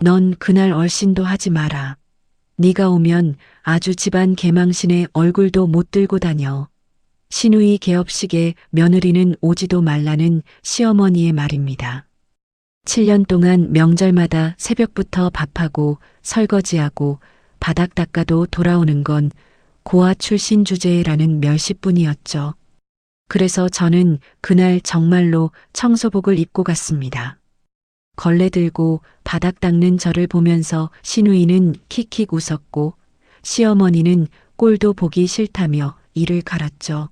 넌 그날 얼씬도 하지 마라. 네가 오면 아주 집안 개망신에 얼굴도 못 들고 다녀. 시누이 개업식에 며느리는 오지도 말라는 시어머니의 말입니다. 7년 동안 명절마다 새벽부터 밥하고 설거지하고 바닥 닦아도 돌아오는 건 고아 출신 주제라는 멸시뿐이었죠. 그래서 저는 그날 정말로 청소복을 입고 갔습니다. 걸레 들고 바닥 닦는 저를 보면서 시누이는 킥킥 웃었고 시어머니는 꼴도 보기 싫다며 이를 갈았죠.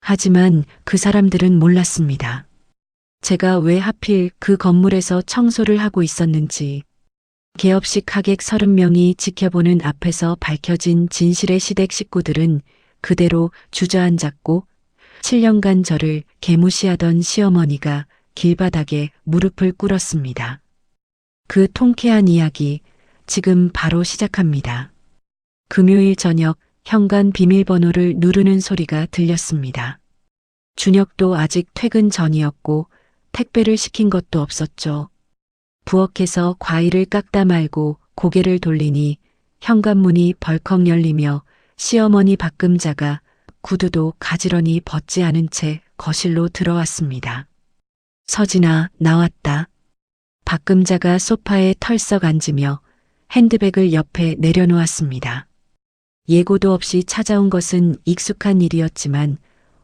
하지만 그 사람들은 몰랐습니다. 제가 왜 하필 그 건물에서 청소를 하고 있었는지. 개업식 하객 30명이 지켜보는 앞에서 밝혀진 진실의 시댁 식구들은 그대로 주저앉았고 7년간 저를 개무시하던 시어머니가 길바닥에 무릎을 꿇었습니다. 그 통쾌한 이야기 지금 바로 시작합니다. 금요일 저녁 현관 비밀번호를 누르는 소리가 들렸습니다. 준혁도 아직 퇴근 전이었고 택배를 시킨 것도 없었죠. 부엌에서 과일을 깎다 말고 고개를 돌리니 현관문이 벌컥 열리며 시어머니 박금자가 구두도 가지런히 벗지 않은 채 거실로 들어왔습니다. 서진아, 나왔다. 박금자가 소파에 털썩 앉으며 핸드백을 옆에 내려놓았습니다. 예고도 없이 찾아온 것은 익숙한 일이었지만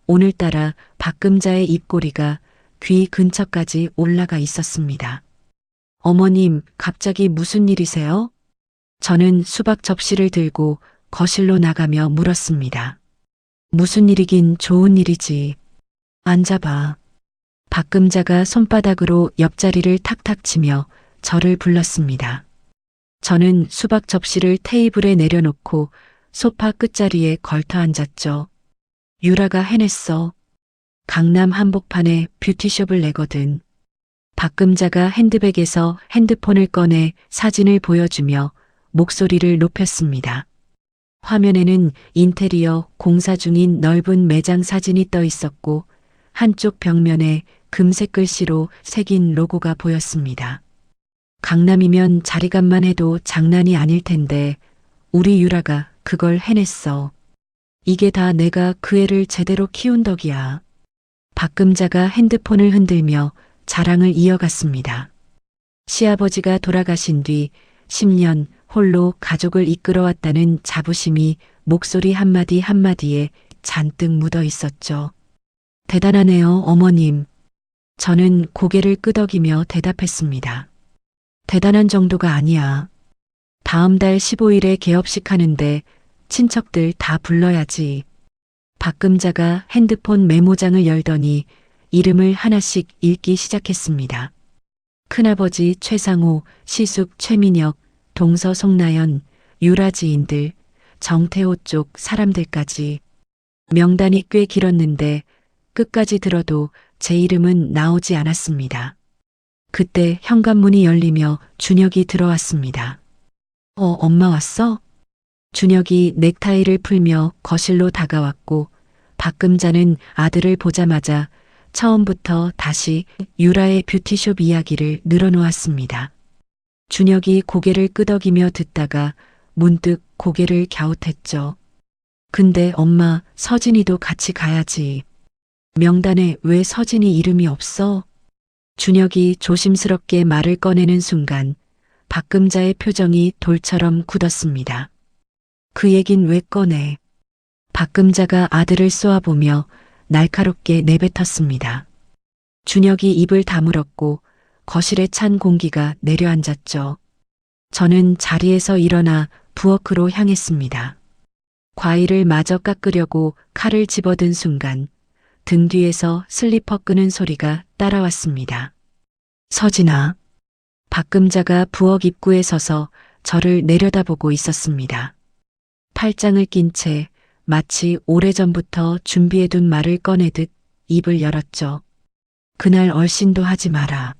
오늘따라 박금자의 입꼬리가 귀 근처까지 올라가 있었습니다. 어머님, 갑자기 무슨 일이세요? 저는 수박 접시를 들고 거실로 나가며 물었습니다. 무슨 일이긴 좋은 일이지. 앉아봐. 박금자가 손바닥으로 옆자리를 탁탁 치며 저를 불렀습니다. 저는 수박 접시를 테이블에 내려놓고 소파 끝자리에 걸터 앉았죠. 유라가 해냈어. 강남 한복판에 뷰티숍을 내거든. 박금자가 핸드백에서 핸드폰을 꺼내 사진을 보여주며 목소리를 높였습니다. 화면에는 인테리어 공사 중인 넓은 매장 사진이 떠 있었고 한쪽 벽면에 금색 글씨로 새긴 로고가 보였습니다. 강남이면 자리값만 해도 장난이 아닐 텐데 우리 유라가 그걸 해냈어. 이게 다 내가 그 애를 제대로 키운 덕이야. 박금자가 핸드폰을 흔들며 자랑을 이어갔습니다. 시아버지가 돌아가신 뒤 10년 홀로 가족을 이끌어왔다는 자부심이 목소리 한마디 한마디에 잔뜩 묻어 있었죠. 대단하네요, 어머님. 저는 고개를 끄덕이며 대답했습니다. 대단한 정도가 아니야. 다음 달 15일에 개업식 하는데 친척들 다 불러야지. 박금자가 핸드폰 메모장을 열더니 이름을 하나씩 읽기 시작했습니다. 큰아버지 최상호, 시숙 최민혁, 동서 송나연, 유라 지인들, 정태호 쪽 사람들까지. 명단이 꽤 길었는데 끝까지 들어도 제 이름은 나오지 않았습니다. 그때 현관문이 열리며 준혁이 들어왔습니다. 엄마 왔어? 준혁이 넥타이를 풀며 거실로 다가왔고 박금자는 아들을 보자마자 처음부터 다시 유라의 뷰티숍 이야기를 늘어놓았습니다. 준혁이 고개를 끄덕이며 듣다가 문득 고개를 갸웃했죠. 근데 엄마, 서진이도 같이 가야지. 명단에 왜 서진이 이름이 없어? 준혁이 조심스럽게 말을 꺼내는 순간 박금자의 표정이 돌처럼 굳었습니다. 그 얘긴 왜 꺼내? 박금자가 아들을 쏘아보며 날카롭게 내뱉었습니다. 준혁이 입을 다물었고 거실에 찬 공기가 내려앉았죠. 저는 자리에서 일어나 부엌으로 향했습니다. 과일을 마저 깎으려고 칼을 집어든 순간 등 뒤에서 슬리퍼 끄는 소리가 따라왔습니다. 서진아. 박금자가 부엌 입구에 서서 저를 내려다보고 있었습니다. 팔짱을 낀 채 마치 오래전부터 준비해둔 말을 꺼내듯 입을 열었죠. 그날 얼씬도 하지 마라.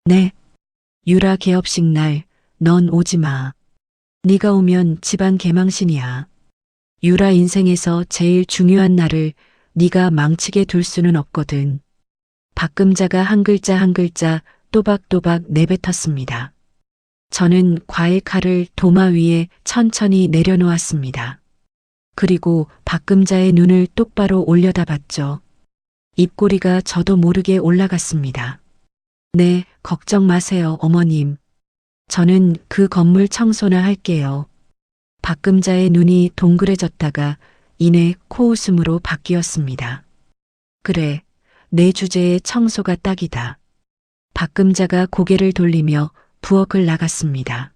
네. 유라 개업식 날 넌 오지 마. 네가 오면 집안 개망신이야. 유라 인생에서 제일 중요한 날을 네가 망치게 둘 수는 없거든. 박금자가 한 글자 한 글자 또박또박 내뱉었습니다. 저는 과일 칼을 도마 위에 천천히 내려놓았습니다. 그리고 박금자의 눈을 똑바로 올려다봤죠. 입꼬리가 저도 모르게 올라갔습니다. 네, 걱정 마세요, 어머님. 저는 그 건물 청소나 할게요. 박금자의 눈이 동그래졌다가 이내 코웃음으로 바뀌었습니다. 그래, 내 주제에 청소가 딱이다. 박금자가 고개를 돌리며 부엌을 나갔습니다.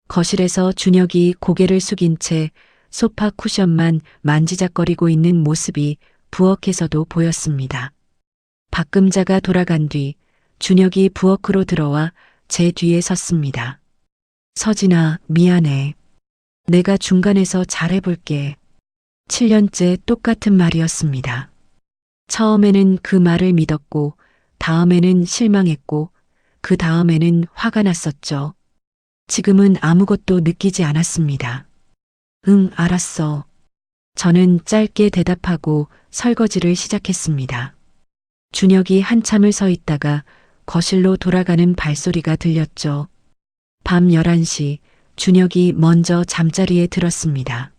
거실에서 준혁이 고개를 숙인 채 소파 쿠션만 만지작거리고 있는 모습이 부엌에서도 보였습니다. 박금자가 돌아간 뒤 준혁이 부엌으로 들어와 제 뒤에 섰습니다. 서진아, 미안해. 내가 중간에서 잘해볼게. 7년째 똑같은 말이었습니다. 처음에는 그 말을 믿었고, 다음에는 실망했고, 그 다음에는 화가 났었죠. 지금은 아무것도 느끼지 않았습니다. 응, 알았어. 저는 짧게 대답하고 설거지를 시작했습니다. 준혁이 한참을 서 있다가 거실로 돌아가는 발소리가 들렸죠. 밤 11시 준혁이 먼저 잠자리에 들었습니다.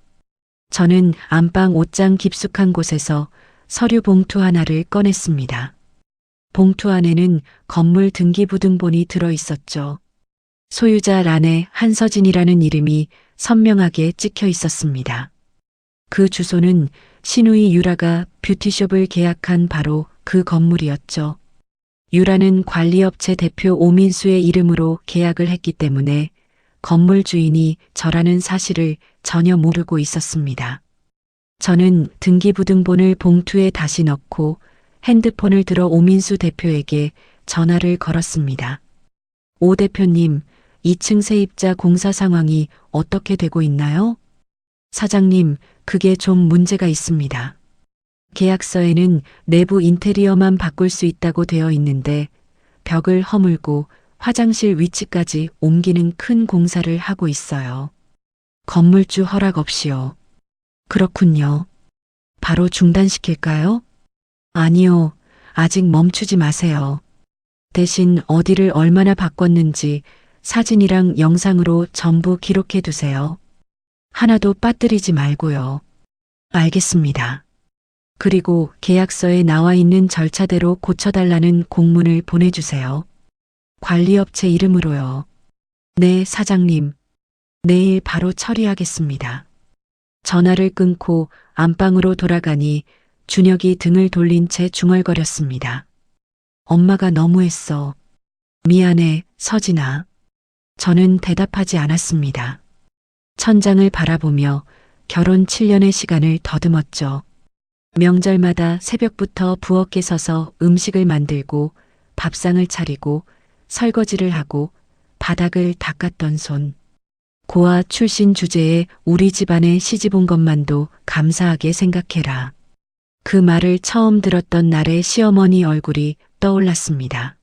저는 안방 옷장 깊숙한 곳에서 서류 봉투 하나를 꺼냈습니다. 봉투 안에는 건물 등기부등본이 들어 있었죠. 소유자 란에 한서진이라는 이름이 선명하게 찍혀 있었습니다. 그 주소는 신우이 유라가 뷰티숍을 계약한 바로 그 건물이었죠. 유라는 관리업체 대표 오민수의 이름으로 계약을 했기 때문에 건물 주인이 저라는 사실을 전혀 모르고 있었습니다. 저는 등기부등본을 봉투에 다시 넣고 핸드폰을 들어 오민수 대표에게 전화를 걸었습니다. 오 대표님, 2층 세입자 공사 상황이 어떻게 되고 있나요? 사장님, 그게 좀 문제가 있습니다. 계약서에는 내부 인테리어만 바꿀 수 있다고 되어 있는데 벽을 허물고 화장실 위치까지 옮기는 큰 공사를 하고 있어요. 건물주 허락 없이요. 그렇군요. 바로 중단시킬까요? 아니요. 아직 멈추지 마세요. 대신 어디를 얼마나 바꿨는지 사진이랑 영상으로 전부 기록해 두세요. 하나도 빠뜨리지 말고요. 알겠습니다. 그리고 계약서에 나와 있는 절차대로 고쳐달라는 공문을 보내주세요. 관리업체 이름으로요. 네, 사장님. 내일 바로 처리하겠습니다. 전화를 끊고 안방으로 돌아가니 준혁이 등을 돌린 채 중얼거렸습니다. 엄마가 너무했어. 미안해, 서진아. 저는 대답하지 않았습니다. 천장을 바라보며 결혼 7년의 시간을 더듬었죠. 명절마다 새벽부터 부엌에 서서 음식을 만들고 밥상을 차리고 설거지를 하고 바닥을 닦았던 손. 고아 출신 주제에 우리 집안에 시집 온 것만도 감사하게 생각해라. 그 말을 처음 들었던 날의 시어머니 얼굴이 떠올랐습니다.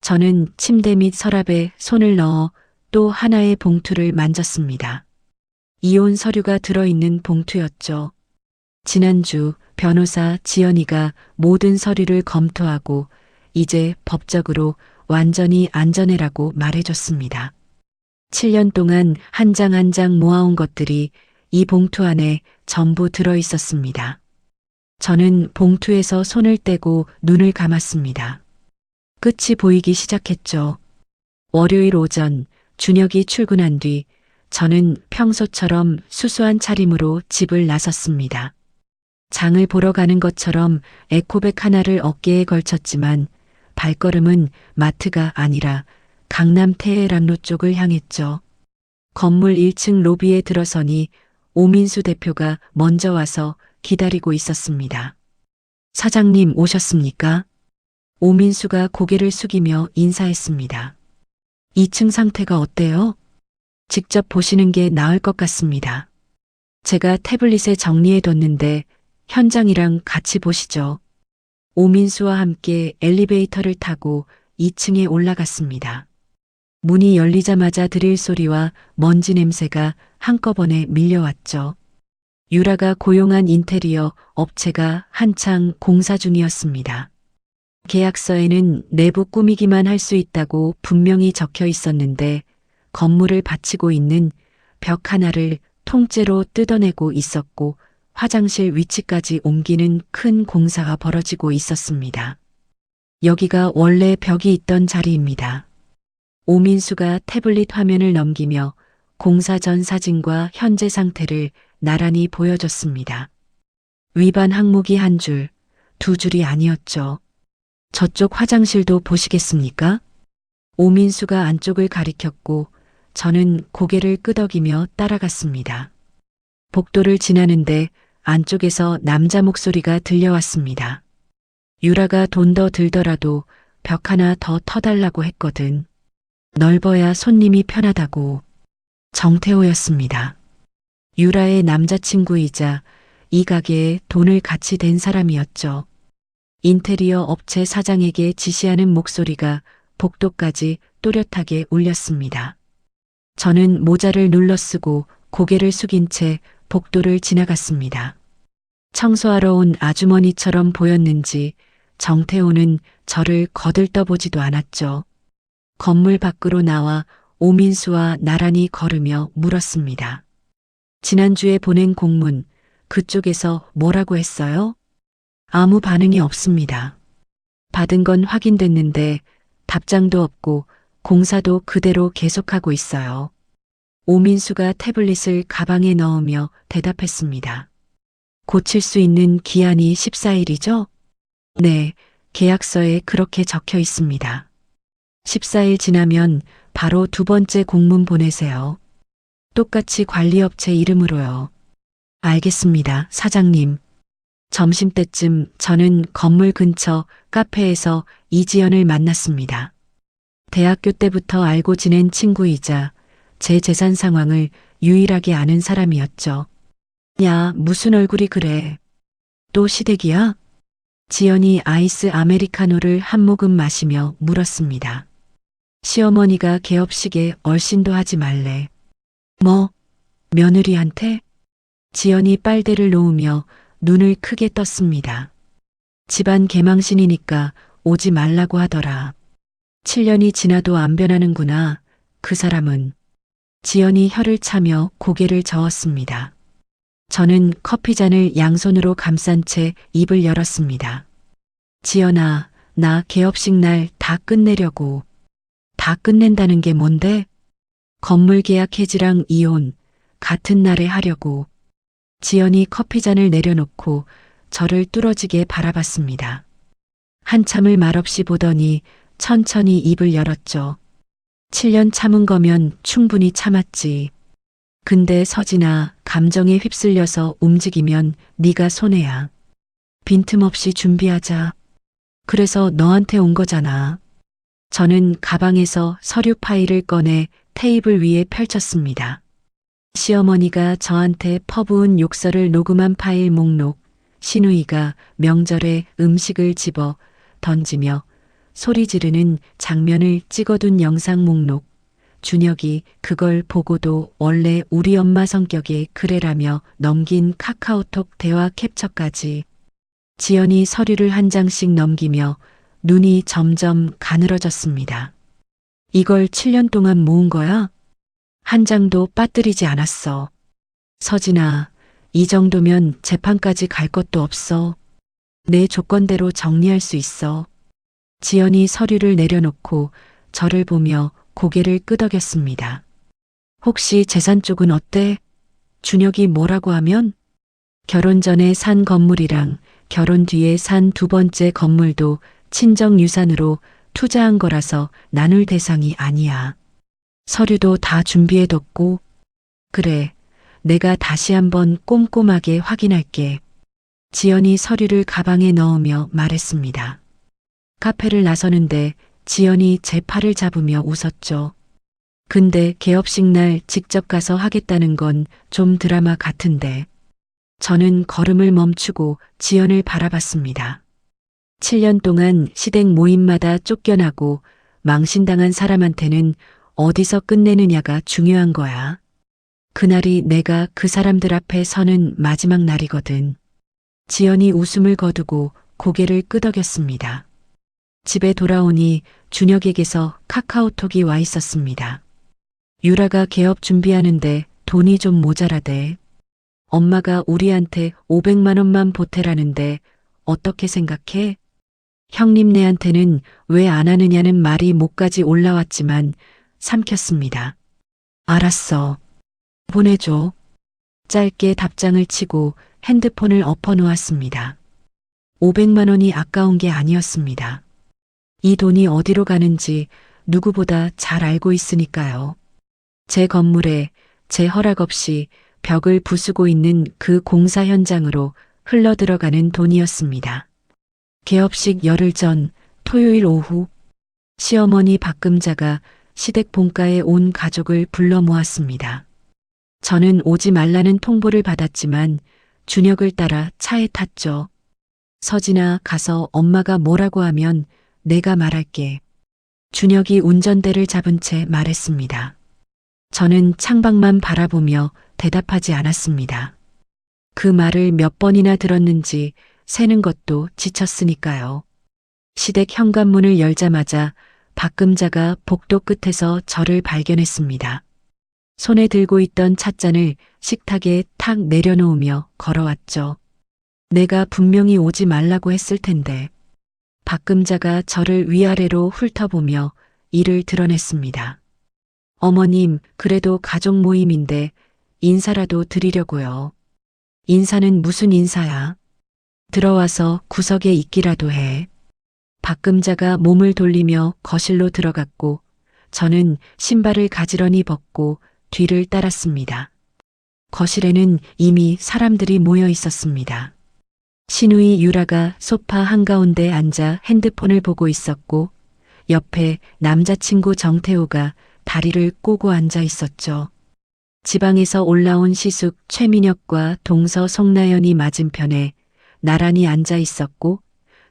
저는 침대 및 서랍에 손을 넣어 또 하나의 봉투를 만졌습니다. 이혼 서류가 들어있는 봉투였죠. 지난주 변호사 지연이가 모든 서류를 검토하고 이제 법적으로 완전히 안전해라고 말해줬습니다. 7년 동안 한 장 한 장 모아온 것들이 이 봉투 안에 전부 들어있었습니다. 저는 봉투에서 손을 떼고 눈을 감았습니다. 끝이 보이기 시작했죠. 월요일 오전 준혁이 출근한 뒤 저는 평소처럼 수수한 차림으로 집을 나섰습니다. 장을 보러 가는 것처럼 에코백 하나를 어깨에 걸쳤지만 발걸음은 마트가 아니라 강남 테헤란로 쪽을 향했죠. 건물 1층 로비에 들어서니 오민수 대표가 먼저 와서 기다리고 있었습니다. 사장님 오셨습니까? 오민수가 고개를 숙이며 인사했습니다. 2층 상태가 어때요? 직접 보시는 게 나을 것 같습니다. 제가 태블릿에 정리해뒀는데 현장이랑 같이 보시죠. 오민수와 함께 엘리베이터를 타고 2층에 올라갔습니다. 문이 열리자마자 드릴 소리와 먼지 냄새가 한꺼번에 밀려왔죠. 유라가 고용한 인테리어 업체가 한창 공사 중이었습니다. 계약서에는 내부 꾸미기만 할 수 있다고 분명히 적혀 있었는데 건물을 받치고 있는 벽 하나를 통째로 뜯어내고 있었고 화장실 위치까지 옮기는 큰 공사가 벌어지고 있었습니다. 여기가 원래 벽이 있던 자리입니다. 오민수가 태블릿 화면을 넘기며 공사 전 사진과 현재 상태를 나란히 보여줬습니다. 위반 항목이 한 줄, 두 줄이 아니었죠. 저쪽 화장실도 보시겠습니까? 오민수가 안쪽을 가리켰고 저는 고개를 끄덕이며 따라갔습니다. 복도를 지나는데 안쪽에서 남자 목소리가 들려왔습니다. 유라가 돈 더 들더라도 벽 하나 더 터달라고 했거든. 넓어야 손님이 편하다고. 정태호였습니다. 유라의 남자친구이자 이 가게에 돈을 같이 댄 사람이었죠. 인테리어 업체 사장에게 지시하는 목소리가 복도까지 또렷하게 울렸습니다. 저는 모자를 눌러쓰고 고개를 숙인 채 복도를 지나갔습니다. 청소하러 온 아주머니처럼 보였는지 정태호는 저를 거들떠보지도 않았죠. 건물 밖으로 나와 오민수와 나란히 걸으며 물었습니다. 지난주에 보낸 공문, 그쪽에서 뭐라고 했어요? 아무 반응이 없습니다. 받은 건 확인됐는데 답장도 없고 공사도 그대로 계속하고 있어요. 오민수가 태블릿을 가방에 넣으며 대답했습니다. 고칠 수 있는 기한이 14일이죠? 네, 계약서에 그렇게 적혀 있습니다. 14일 지나면 바로 두 번째 공문 보내세요. 똑같이 관리업체 이름으로요. 알겠습니다, 사장님. 점심때쯤 저는 건물 근처 카페에서 이지연을 만났습니다. 대학교 때부터 알고 지낸 친구이자 제 재산 상황을 유일하게 아는 사람이었죠. 야, 무슨 얼굴이 그래? 또 시댁이야? 지연이 아이스 아메리카노를 한 모금 마시며 물었습니다. 시어머니가 개업식에 얼씬도 하지 말래. 뭐? 며느리한테? 지연이 빨대를 놓으며 눈을 크게 떴습니다. 집안 개망신이니까 오지 말라고 하더라. 7년이 지나도 안 변하는구나. 그 사람은. 지연이 혀를 차며 고개를 저었습니다. 저는 커피잔을 양손으로 감싼 채 입을 열었습니다. 지연아, 나 개업식 날 다 끝내려고. 다 끝낸다는 게 뭔데? 건물 계약 해지랑 이혼 같은 날에 하려고. 지연이 커피잔을 내려놓고 저를 뚫어지게 바라봤습니다. 한참을 말없이 보더니 천천히 입을 열었죠. 7년 참은 거면 충분히 참았지. 근데 서진아, 감정에 휩쓸려서 움직이면 네가 손해야. 빈틈없이 준비하자. 그래서 너한테 온 거잖아. 저는 가방에서 서류 파일을 꺼내 테이블 위에 펼쳤습니다. 시어머니가 저한테 퍼부은 욕설을 녹음한 파일 목록, 신우이가 명절에 음식을 집어 던지며 소리 지르는 장면을 찍어둔 영상 목록, 준혁이 그걸 보고도 원래 우리 엄마 성격의 그래라며 넘긴 카카오톡 대화 캡처까지. 지연이 서류를 한 장씩 넘기며 눈이 점점 가늘어졌습니다. 이걸 7년 동안 모은 거야? 한 장도 빠뜨리지 않았어. 서진아, 이 정도면 재판까지 갈 것도 없어. 내 조건대로 정리할 수 있어. 지연이 서류를 내려놓고 저를 보며 고개를 끄덕였습니다. 혹시 재산 쪽은 어때? 준혁이 뭐라고 하면? 결혼 전에 산 건물이랑 결혼 뒤에 산 두 번째 건물도 친정 유산으로 투자한 거라서 나눌 대상이 아니야. 서류도 다 준비해뒀고. 그래, 내가 다시 한번 꼼꼼하게 확인할게. 지연이 서류를 가방에 넣으며 말했습니다. 카페를 나서는데 지연이 제 팔을 잡으며 웃었죠. 근데 개업식 날 직접 가서 하겠다는 건 좀 드라마 같은데. 저는 걸음을 멈추고 지연을 바라봤습니다. 7년 동안 시댁 모임마다 쫓겨나고 망신당한 사람한테는 어디서 끝내느냐가 중요한 거야. 그날이 내가 그 사람들 앞에 서는 마지막 날이거든. 지연이 웃음을 거두고 고개를 끄덕였습니다. 집에 돌아오니 준혁에게서 카카오톡이 와 있었습니다. 유라가 개업 준비하는데 돈이 좀 모자라대. 엄마가 우리한테 500만 원만 보태라는데 어떻게 생각해? 형님네한테는 왜 안 하느냐는 말이 목까지 올라왔지만 삼켰습니다. 알았어. 보내줘. 짧게 답장을 치고 핸드폰을 엎어놓았습니다. 500만 원이 아까운 게 아니었습니다. 이 돈이 어디로 가는지 누구보다 잘 알고 있으니까요. 제 건물에 제 허락 없이 벽을 부수고 있는 그 공사 현장으로 흘러들어가는 돈이었습니다. 개업식 열흘 전 토요일 오후 시어머니 박금자가 시댁 본가에 온 가족을 불러 모았습니다. 저는 오지 말라는 통보를 받았지만 준혁을 따라 차에 탔죠. 서진아, 가서 엄마가 뭐라고 하면 내가 말할게. 준혁이 운전대를 잡은 채 말했습니다. 저는 창밖만 바라보며 대답하지 않았습니다. 그 말을 몇 번이나 들었는지 세는 것도 지쳤으니까요. 시댁 현관문을 열자마자 박금자가 복도 끝에서 저를 발견했습니다. 손에 들고 있던 찻잔을 식탁에 탁 내려놓으며 걸어왔죠. 내가 분명히 오지 말라고 했을 텐데. 박금자가 저를 위아래로 훑어보며 이를 드러냈습니다. 어머님, 그래도 가족 모임인데 인사라도 드리려고요. 인사는 무슨 인사야? 들어와서 구석에 있기라도 해. 박금자가 몸을 돌리며 거실로 들어갔고 저는 신발을 가지런히 벗고 뒤를 따랐습니다. 거실에는 이미 사람들이 모여 있었습니다. 시누이 유라가 소파 한가운데 앉아 핸드폰을 보고 있었고 옆에 남자친구 정태호가 다리를 꼬고 앉아 있었죠. 지방에서 올라온 시숙 최민혁과 동서 송나연이 맞은편에 나란히 앉아 있었고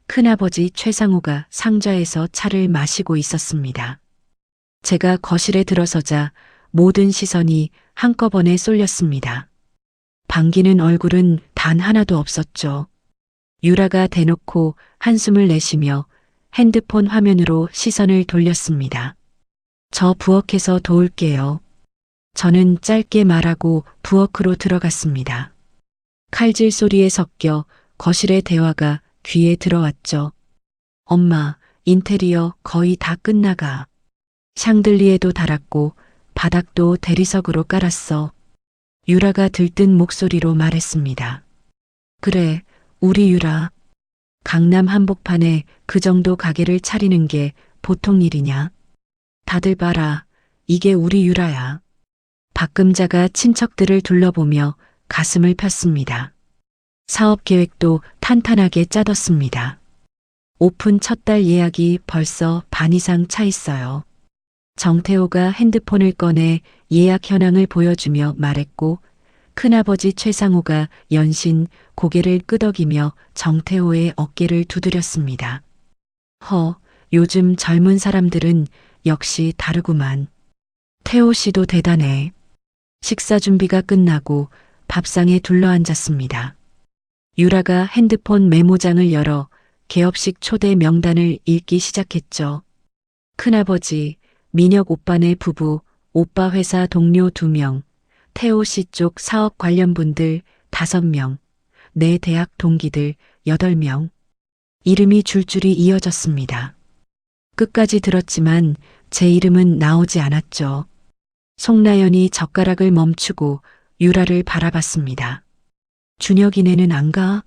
큰아버지 최상호가 상좌에서 차를 마시고 있었습니다. 제가 거실에 들어서자 모든 시선이 한꺼번에 쏠렸습니다. 반기는 얼굴은 단 하나도 없었죠. 유라가 대놓고 한숨을 내쉬며 핸드폰 화면으로 시선을 돌렸습니다. 저 부엌에서 도울게요. 저는 짧게 말하고 부엌으로 들어갔습니다. 칼질 소리에 섞여 거실의 대화가 귀에 들어왔죠. 엄마, 인테리어 거의 다 끝나가. 샹들리에도 달았고 바닥도 대리석으로 깔았어. 유라가 들뜬 목소리로 말했습니다. 그래, 우리 유라. 강남 한복판에 그 정도 가게를 차리는 게 보통 일이냐? 다들 봐라. 이게 우리 유라야. 박금자가 친척들을 둘러보며 가슴을 폈습니다. 사업 계획도 탄탄하게 짜뒀습니다. 오픈 첫 달 예약이 벌써 반 이상 차 있어요. 정태호가 핸드폰을 꺼내 예약 현황을 보여주며 말했고 큰아버지 최상호가 연신 고개를 끄덕이며 정태호의 어깨를 두드렸습니다. 요즘 젊은 사람들은 역시 다르구만. 태호 씨도 대단해. 식사 준비가 끝나고 밥상에 둘러앉았습니다. 유라가 핸드폰 메모장을 열어 개업식 초대 명단을 읽기 시작했죠. 큰아버지, 민혁 오빠네 부부, 오빠 회사 동료 2명, 태호 씨 쪽 사업 관련 분들 5명, 내 대학 동기들 8명. 이름이 줄줄이 이어졌습니다. 끝까지 들었지만 제 이름은 나오지 않았죠. 송나연이 젓가락을 멈추고 유라를 바라봤습니다. 준혁이네는 안 가?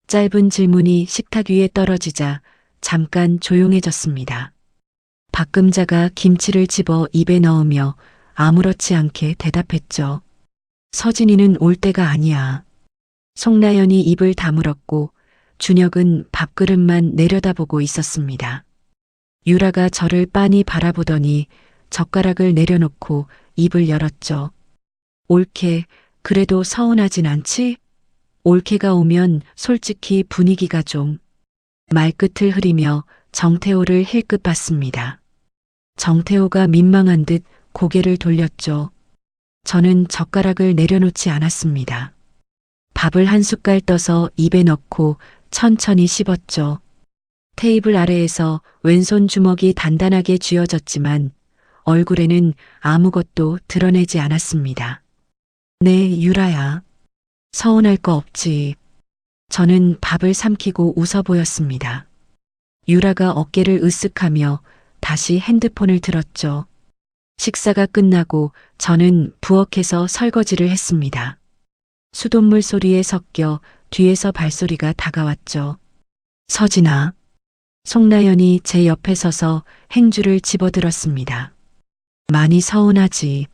짧은 질문이 식탁 위에 떨어지자 잠깐 조용해졌습니다. 박금자가 김치를 집어 입에 넣으며 아무렇지 않게 대답했죠. 서진이는 올 때가 아니야. 송나연이 입을 다물었고 준혁은 밥그릇만 내려다보고 있었습니다. 유라가 저를 빤히 바라보더니 젓가락을 내려놓고 입을 열었죠. 올케, 그래도 서운하진 않지? 올케가 오면 솔직히 분위기가 좀. 말끝을 흐리며 정태호를 힐끗 봤습니다. 정태호가 민망한 듯 고개를 돌렸죠. 저는 젓가락을 내려놓지 않았습니다. 밥을 한 숟갈 떠서 입에 넣고 천천히 씹었죠. 테이블 아래에서 왼손 주먹이 단단하게 쥐어졌지만 얼굴에는 아무것도 드러내지 않았습니다. 네, 유라야. 서운할 거 없지. 저는 밥을 삼키고 웃어 보였습니다. 유라가 어깨를 으쓱하며 다시 핸드폰을 들었죠. 식사가 끝나고 저는 부엌에서 설거지를 했습니다. 수돗물 소리에 섞여 뒤에서 발소리가 다가왔죠. 서진아. 송나연이 제 옆에 서서 행주를 집어들었습니다. 많이 서운하지.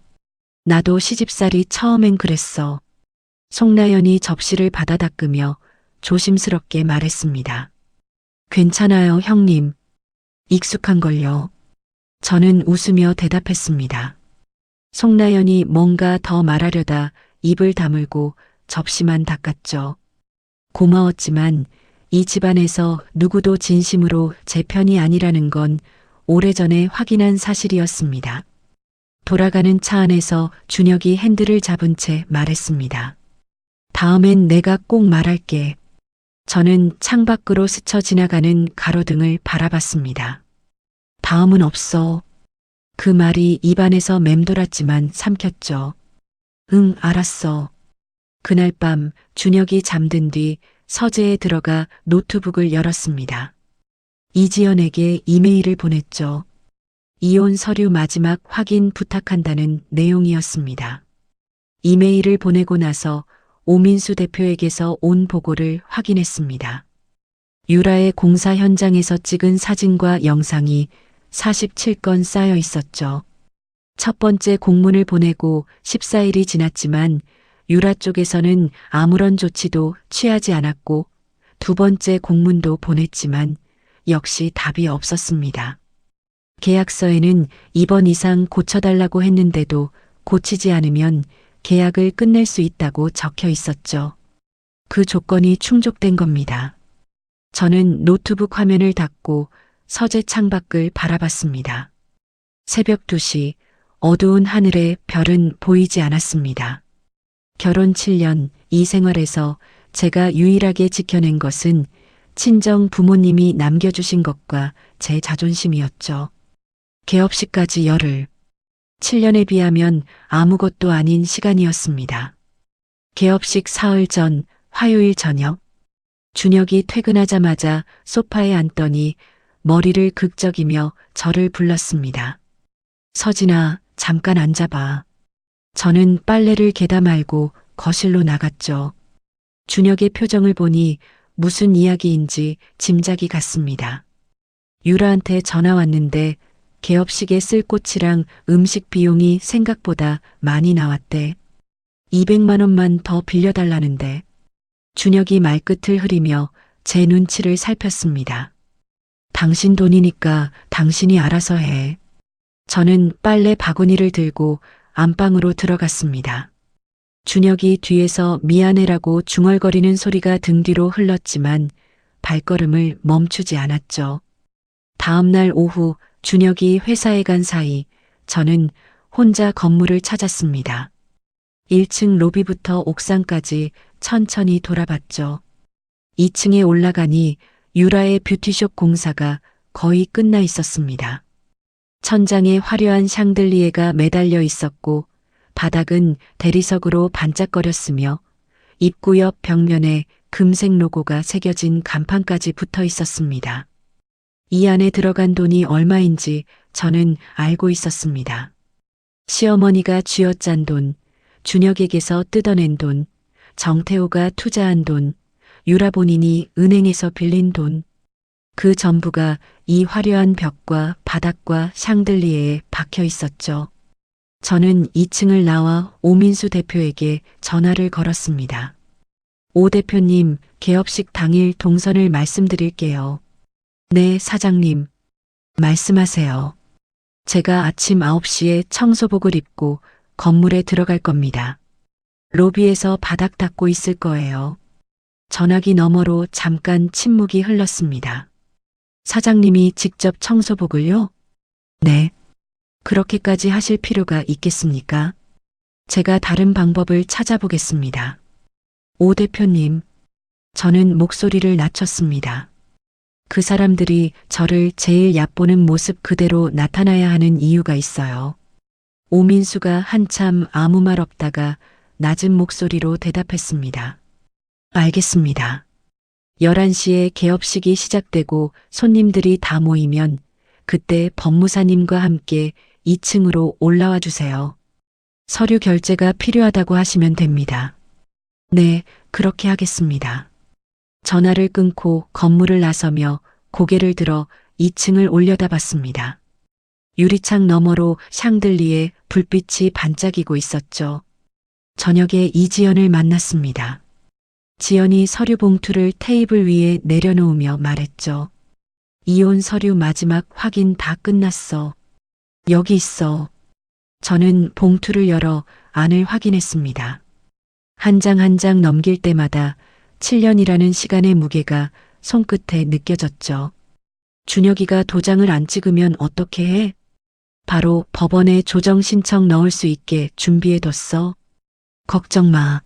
나도 시집살이 처음엔 그랬어. 송나연이 접시를 받아 닦으며 조심스럽게 말했습니다. 괜찮아요, 형님. 익숙한걸요. 저는 웃으며 대답했습니다. 송나연이 뭔가 더 말하려다 입을 다물고 접시만 닦았죠. 고마웠지만 이 집안에서 누구도 진심으로 제 편이 아니라는 건 오래전에 확인한 사실이었습니다. 돌아가는 차 안에서 준혁이 핸들을 잡은 채 말했습니다. 다음엔 내가 꼭 말할게. 저는 창밖으로 스쳐 지나가는 가로등을 바라봤습니다. 다음은 없어. 그 말이 입안에서 맴돌았지만 삼켰죠. 응, 알았어. 그날 밤 준혁이 잠든 뒤 서재에 들어가 노트북을 열었습니다. 이지연에게 이메일을 보냈죠. 이혼 서류 마지막 확인 부탁한다는 내용이었습니다. 이메일을 보내고 나서 오민수 대표에게서 온 보고를 확인했습니다. 유라의 공사 현장에서 찍은 사진과 영상이 47건 쌓여 있었죠. 첫 번째 공문을 보내고 14일이 지났지만 유라 쪽에서는 아무런 조치도 취하지 않았고 두 번째 공문도 보냈지만 역시 답이 없었습니다. 계약서에는 2번 이상 고쳐달라고 했는데도 고치지 않으면 계약을 끝낼 수 있다고 적혀 있었죠. 그 조건이 충족된 겁니다. 저는 노트북 화면을 닫고 서재 창밖을 바라봤습니다. 새벽 2시 어두운 하늘에 별은 보이지 않았습니다. 결혼 7년 이 생활에서 제가 유일하게 지켜낸 것은 친정 부모님이 남겨주신 것과 제 자존심이었죠. 개업식까지 열흘. 7년에 비하면 아무것도 아닌 시간이었습니다. 개업식 사흘 전 화요일 저녁, 준혁이 퇴근하자마자 소파에 앉더니 머리를 극적이며 저를 불렀습니다. 서진아, 잠깐 앉아봐. 저는 빨래를 개다 말고 거실로 나갔죠. 준혁의 표정을 보니 무슨 이야기인지 짐작이 갔습니다. 유라한테 전화 왔는데 개업식에 쓸 꽃이랑 음식 비용이 생각보다 많이 나왔대. 200만 원만 더 빌려달라는데. 준혁이 말끝을 흐리며 제 눈치를 살폈습니다. 당신 돈이니까 당신이 알아서 해. 저는 빨래 바구니를 들고 안방으로 들어갔습니다. 준혁이 뒤에서 미안해라고 중얼거리는 소리가 등 뒤로 흘렀지만 발걸음을 멈추지 않았죠. 다음 날 오후 준혁이 회사에 간 사이 저는 혼자 건물을 찾았습니다. 1층 로비부터 옥상까지 천천히 돌아봤죠. 2층에 올라가니 유라의 뷰티숍 공사가 거의 끝나 있었습니다. 천장에 화려한 샹들리에가 매달려 있었고 바닥은 대리석으로 반짝거렸으며 입구 옆 벽면에 금색 로고가 새겨진 간판까지 붙어 있었습니다. 이 안에 들어간 돈이 얼마인지 저는 알고 있었습니다. 시어머니가 쥐어짠 돈, 준혁에게서 뜯어낸 돈, 정태호가 투자한 돈, 유라 본인이 은행에서 빌린 돈, 그 전부가 이 화려한 벽과 바닥과 샹들리에에 박혀 있었죠. 저는 2층을 나와 오민수 대표에게 전화를 걸었습니다. 오 대표님, 개업식 당일 동선을 말씀드릴게요. 네, 사장님. 말씀하세요. 제가 아침 9시에 청소복을 입고 건물에 들어갈 겁니다. 로비에서 바닥 닦고 있을 거예요. 전화기 너머로 잠깐 침묵이 흘렀습니다. 사장님이 직접 청소복을요? 네. 그렇게까지 하실 필요가 있겠습니까? 제가 다른 방법을 찾아보겠습니다. 오 대표님, 저는 목소리를 낮췄습니다. 그 사람들이 저를 제일 얕보는 모습 그대로 나타나야 하는 이유가 있어요. 오민수가 한참 아무 말 없다가 낮은 목소리로 대답했습니다. 알겠습니다. 11시에 개업식이 시작되고 손님들이 다 모이면 그때 법무사님과 함께 2층으로 올라와 주세요. 서류 결제가 필요하다고 하시면 됩니다. 네, 그렇게 하겠습니다. 전화를 끊고 건물을 나서며 고개를 들어 2층을 올려다봤습니다. 유리창 너머로 샹들리에 불빛이 반짝이고 있었죠. 저녁에 이지연을 만났습니다. 지연이 서류 봉투를 테이블 위에 내려놓으며 말했죠. 이혼 서류 마지막 확인 다 끝났어. 여기 있어. 저는 봉투를 열어 안을 확인했습니다. 한 장 한 장 넘길 때마다 7년이라는 시간의 무게가 손끝에 느껴졌죠. 준혁이가 도장을 안 찍으면 어떻게 해? 바로 법원에 조정 신청 넣을 수 있게 준비해뒀어. 걱정 마.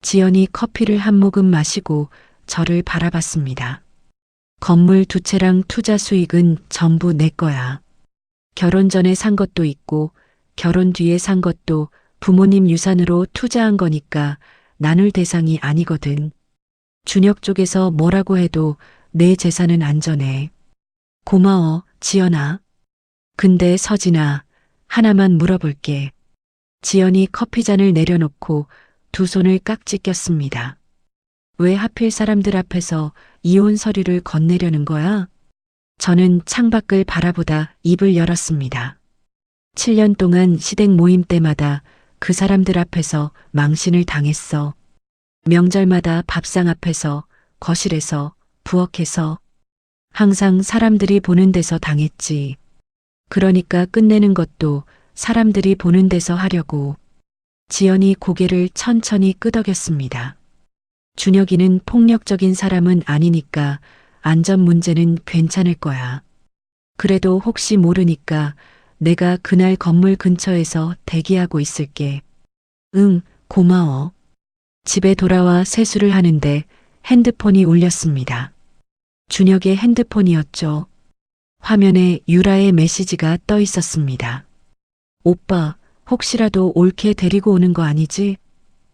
지연이 커피를 한 모금 마시고 저를 바라봤습니다. 건물 2채랑 투자 수익은 전부 내 거야. 결혼 전에 산 것도 있고 결혼 뒤에 산 것도 부모님 유산으로 투자한 거니까 나눌 대상이 아니거든. 준혁 쪽에서 뭐라고 해도 내 재산은 안전해. 고마워, 지연아. 근데 서진아, 하나만 물어볼게. 지연이 커피잔을 내려놓고 두 손을 깍지 꼈습니다. 왜 하필 사람들 앞에서 이혼 서류를 건네려는 거야? 저는 창밖을 바라보다 입을 열었습니다. 7년 동안 시댁 모임 때마다 그 사람들 앞에서 망신을 당했어. 명절마다 밥상 앞에서, 거실에서, 부엌에서 항상 사람들이 보는 데서 당했지. 그러니까 끝내는 것도 사람들이 보는 데서 하려고. 지연이 고개를 천천히 끄덕였습니다. 준혁이는 폭력적인 사람은 아니니까 안전 문제는 괜찮을 거야. 그래도 혹시 모르니까 내가 그날 건물 근처에서 대기하고 있을게. 응, 고마워. 집에 돌아와 세수를 하는데 핸드폰이 울렸습니다. 준혁의 핸드폰이었죠. 화면에 유라의 메시지가 떠 있었습니다. 오빠, 혹시라도 올케 데리고 오는 거 아니지?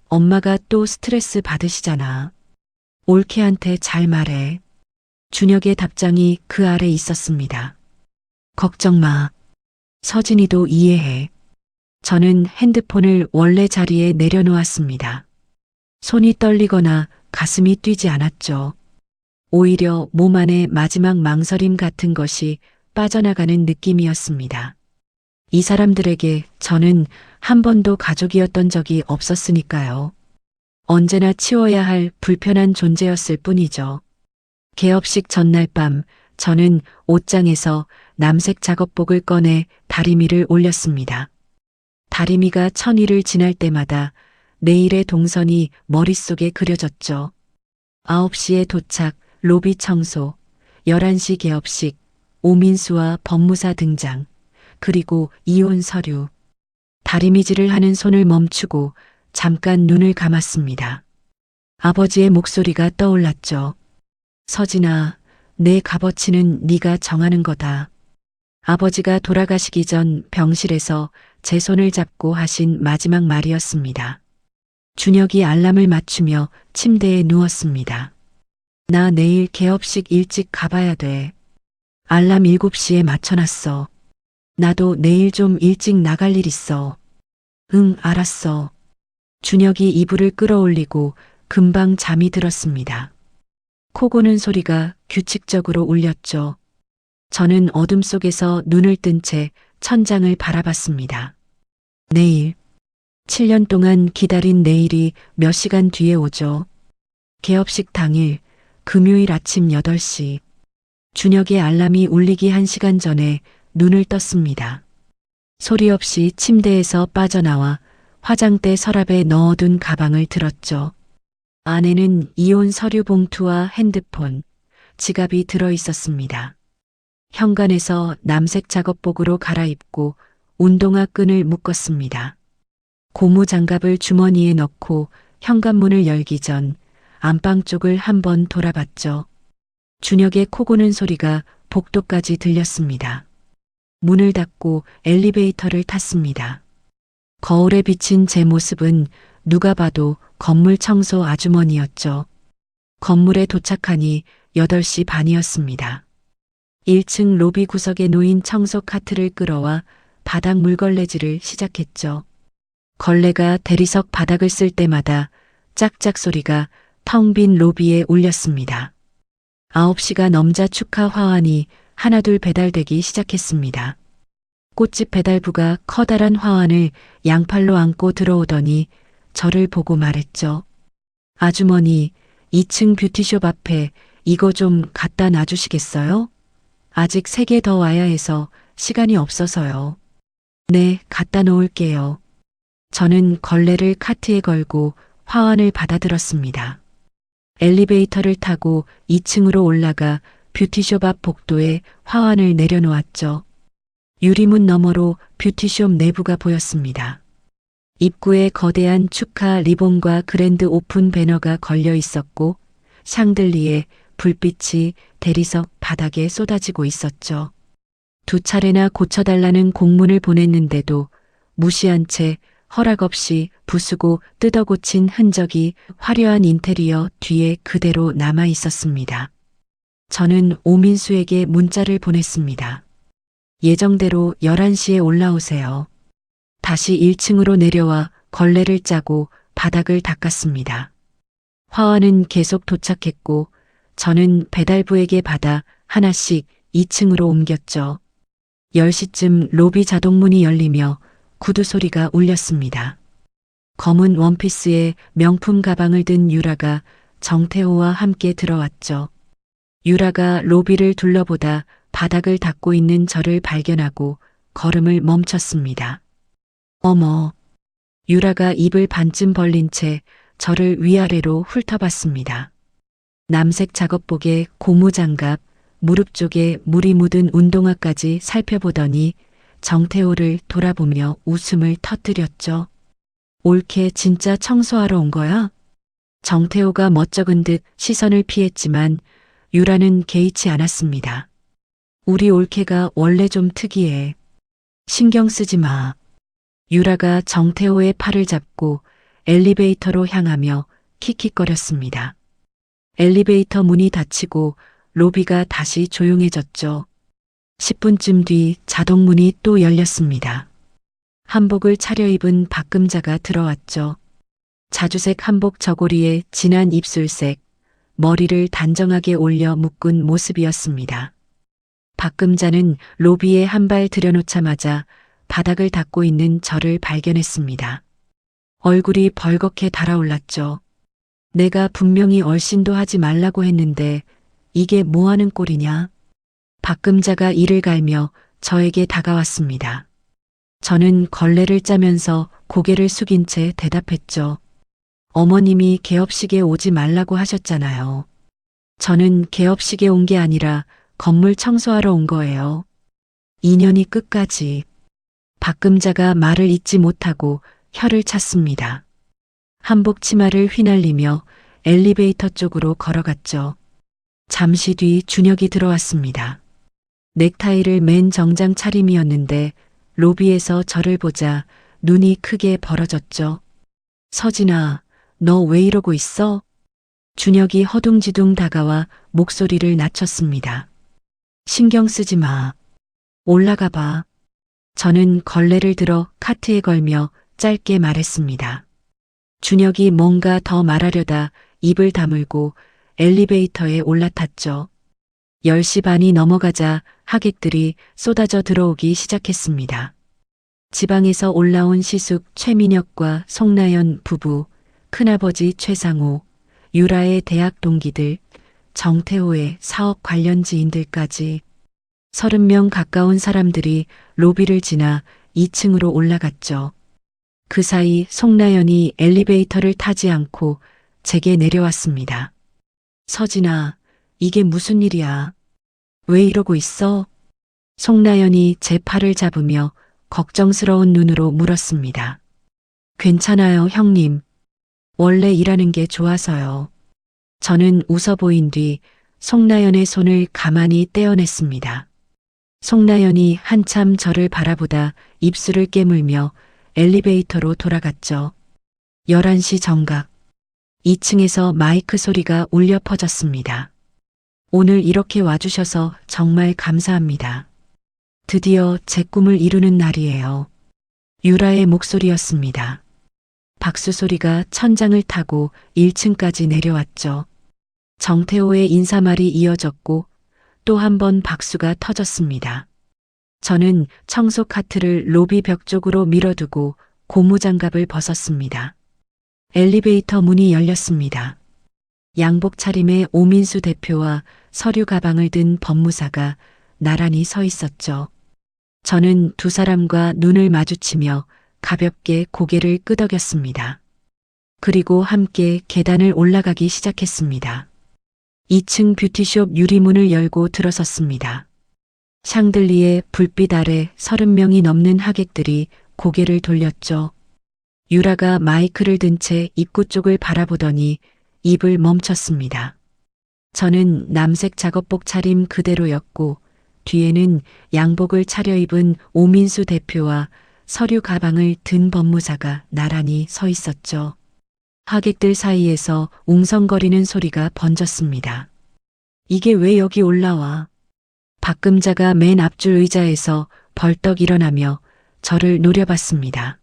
엄마가 또 스트레스 받으시잖아. 올케한테 잘 말해. 준혁의 답장이 그 아래 있었습니다. 걱정 마. 서진이도 이해해. 저는 핸드폰을 원래 자리에 내려놓았습니다. 손이 떨리거나 가슴이 뛰지 않았죠. 오히려 몸 안에 마지막 망설임 같은 것이 빠져나가는 느낌이었습니다. 이 사람들에게 저는 한 번도 가족이었던 적이 없었으니까요. 언제나 치워야 할 불편한 존재였을 뿐이죠. 개업식 전날 밤 저는 옷장에서 남색 작업복을 꺼내 다리미를 올렸습니다. 다리미가 천일을 지날 때마다 내일의 동선이 머릿속에 그려졌죠. 9시에 도착, 로비 청소, 11시 개업식, 오민수와 법무사 등장, 그리고 이혼 서류. 다리미질을 하는 손을 멈추고 잠깐 눈을 감았습니다. 아버지의 목소리가 떠올랐죠. 서진아, 내 값어치는 네가 정하는 거다. 아버지가 돌아가시기 전 병실에서 제 손을 잡고 하신 마지막 말이었습니다. 준혁이 알람을 맞추며 침대에 누웠습니다. 나 내일 개업식 일찍 가봐야 돼. 알람 7시에 맞춰놨어. 나도 내일 좀 일찍 나갈 일 있어. 응, 알았어. 준혁이 이불을 끌어올리고 금방 잠이 들었습니다. 코 고는 소리가 규칙적으로 울렸죠. 저는 어둠 속에서 눈을 뜬 채 천장을 바라봤습니다. 내일. 7년 동안 기다린 내일이 몇 시간 뒤에 오죠. 개업식 당일, 금요일 아침 8시. 준혁의 알람이 울리기 1시간 전에 눈을 떴습니다. 소리 없이 침대에서 빠져나와 화장대 서랍에 넣어둔 가방을 들었죠. 안에는 이혼 서류 봉투와 핸드폰, 지갑이 들어 있었습니다. 현관에서 남색 작업복으로 갈아입고 운동화 끈을 묶었습니다. 고무 장갑을 주머니에 넣고 현관문을 열기 전 안방 쪽을 한번 돌아봤죠. 준혁의 코 고는 소리가 복도까지 들렸습니다. 문을 닫고 엘리베이터를 탔습니다. 거울에 비친 제 모습은 누가 봐도 건물 청소 아주머니였죠. 건물에 도착하니 8시 반이었습니다. 1층 로비 구석에 놓인 청소 카트를 끌어와 바닥 물걸레질을 시작했죠. 걸레가 대리석 바닥을 쓸 때마다 짝짝 소리가 텅 빈 로비에 울렸습니다. 9시가 넘자 축하 화환이 하나둘 배달되기 시작했습니다. 꽃집 배달부가 커다란 화환을 양팔로 안고 들어오더니 저를 보고 말했죠. 아주머니, 2층 뷰티숍 앞에 이거 좀 갖다 놔주시겠어요? 아직 3개 더 와야 해서 시간이 없어서요. 네, 갖다 놓을게요. 저는 걸레를 카트에 걸고 화환을 받아들었습니다. 엘리베이터를 타고 2층으로 올라가 뷰티숍 앞 복도에 화환을 내려놓았죠. 유리문 너머로 뷰티숍 내부가 보였습니다. 입구에 거대한 축하 리본과 그랜드 오픈 배너가 걸려 있었고 샹들리에 불빛이 대리석 바닥에 쏟아지고 있었죠. 2차례나 고쳐달라는 공문을 보냈는데도 무시한 채 허락 없이 부수고 뜯어 고친 흔적이 화려한 인테리어 뒤에 그대로 남아 있었습니다. 저는 오민수에게 문자를 보냈습니다. 예정대로 11시에 올라오세요. 다시 1층으로 내려와 걸레를 짜고 바닥을 닦았습니다. 화환은 계속 도착했고 저는 배달부에게 받아 하나씩 2층으로 옮겼죠. 10시쯤 로비 자동문이 열리며 구두 소리가 울렸습니다. 검은 원피스에 명품 가방을 든 유라가 정태호와 함께 들어왔죠. 유라가 로비를 둘러보다 바닥을 닦고 있는 저를 발견하고 걸음을 멈췄습니다. 어머. 유라가 입을 반쯤 벌린 채 저를 위아래로 훑어봤습니다. 남색 작업복에 고무장갑, 무릎 쪽에 물이 묻은 운동화까지 살펴보더니 정태호를 돌아보며 웃음을 터뜨렸죠. 올케 진짜 청소하러 온 거야? 정태호가 멋쩍은 듯 시선을 피했지만 유라는 개의치 않았습니다. 우리 올케가 원래 좀 특이해. 신경 쓰지 마. 유라가 정태호의 팔을 잡고 엘리베이터로 향하며 킥킥거렸습니다. 엘리베이터 문이 닫히고 로비가 다시 조용해졌죠. 10분쯤 뒤 자동문이 또 열렸습니다. 한복을 차려입은 박금자가 들어왔죠. 자주색 한복 저고리에 진한 입술색, 머리를 단정하게 올려 묶은 모습이었습니다. 박금자는 로비에 한 발 들여놓자마자 바닥을 닦고 있는 저를 발견했습니다. 얼굴이 벌겋게 달아올랐죠. 내가 분명히 얼씬도 하지 말라고 했는데 이게 뭐 하는 꼴이냐? 박금자가 이를 갈며 저에게 다가왔습니다. 저는 걸레를 짜면서 고개를 숙인 채 대답했죠. 어머님이 개업식에 오지 말라고 하셨잖아요. 저는 개업식에 온 게 아니라 건물 청소하러 온 거예요. 인연이 끝까지. 박금자가 말을 잇지 못하고 혀를 찼습니다. 한복 치마를 휘날리며 엘리베이터 쪽으로 걸어갔죠. 잠시 뒤 준혁이 들어왔습니다. 넥타이를 맨 정장 차림이었는데 로비에서 저를 보자 눈이 크게 벌어졌죠. 서진아, 너 왜 이러고 있어? 준혁이 허둥지둥 다가와 목소리를 낮췄습니다. 신경 쓰지 마. 올라가 봐. 저는 걸레를 들어 카트에 걸며 짧게 말했습니다. 준혁이 뭔가 더 말하려다 입을 다물고 엘리베이터에 올라탔죠. 10시 반이 넘어가자 하객들이 쏟아져 들어오기 시작했습니다. 지방에서 올라온 시숙 최민혁과 송나연 부부, 큰아버지 최상호, 유라의 대학 동기들, 정태호의 사업 관련 지인들까지 30명 가까운 사람들이 로비를 지나 2층으로 올라갔죠. 그 사이 송나연이 엘리베이터를 타지 않고 제게 내려왔습니다. 서진아, 이게 무슨 일이야? 왜 이러고 있어? 송나연이 제 팔을 잡으며 걱정스러운 눈으로 물었습니다. 괜찮아요, 형님. 원래 일하는 게 좋아서요. 저는 웃어 보인 뒤 송나연의 손을 가만히 떼어냈습니다. 송나연이 한참 저를 바라보다 입술을 깨물며 엘리베이터로 돌아갔죠. 11시 정각. 2층에서 마이크 소리가 울려 퍼졌습니다. 오늘 이렇게 와주셔서 정말 감사합니다. 드디어 제 꿈을 이루는 날이에요. 유라의 목소리였습니다. 박수 소리가 천장을 타고 1층까지 내려왔죠. 정태호의 인사말이 이어졌고 또 한 번 박수가 터졌습니다. 저는 청소 카트를 로비 벽 쪽으로 밀어두고 고무장갑을 벗었습니다. 엘리베이터 문이 열렸습니다. 양복 차림의 오민수 대표와 서류 가방을 든 법무사가 나란히 서 있었죠. 저는 두 사람과 눈을 마주치며 가볍게 고개를 끄덕였습니다. 그리고 함께 계단을 올라가기 시작했습니다. 2층 뷰티숍 유리문을 열고 들어섰습니다. 샹들리에 불빛 아래 30명이 넘는 하객들이 고개를 돌렸죠. 유라가 마이크를 든 채 입구 쪽을 바라보더니 입을 멈췄습니다. 저는 남색 작업복 차림 그대로였고 뒤에는 양복을 차려입은 오민수 대표와 서류 가방을 든 법무사가 나란히 서 있었죠. 하객들 사이에서 웅성거리는 소리가 번졌습니다. 이게 왜 여기 올라와? 박금자가 맨 앞줄 의자에서 벌떡 일어나며 저를 노려봤습니다.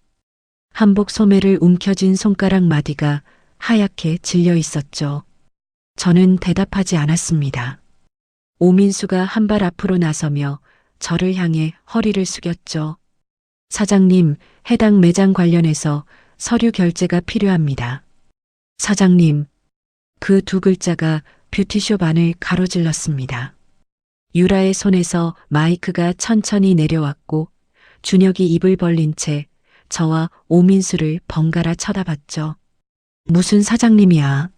한복 소매를 움켜쥔 손가락 마디가 하얗게 질려 있었죠. 저는 대답하지 않았습니다. 오민수가 한 발 앞으로 나서며 저를 향해 허리를 숙였죠. 사장님, 해당 매장 관련해서 서류 결제가 필요합니다. 사장님, 그 두 글자가 뷰티숍 안을 가로질렀습니다. 유라의 손에서 마이크가 천천히 내려왔고 준혁이 입을 벌린 채 저와 오민수를 번갈아 쳐다봤죠. 무슨 사장님이야?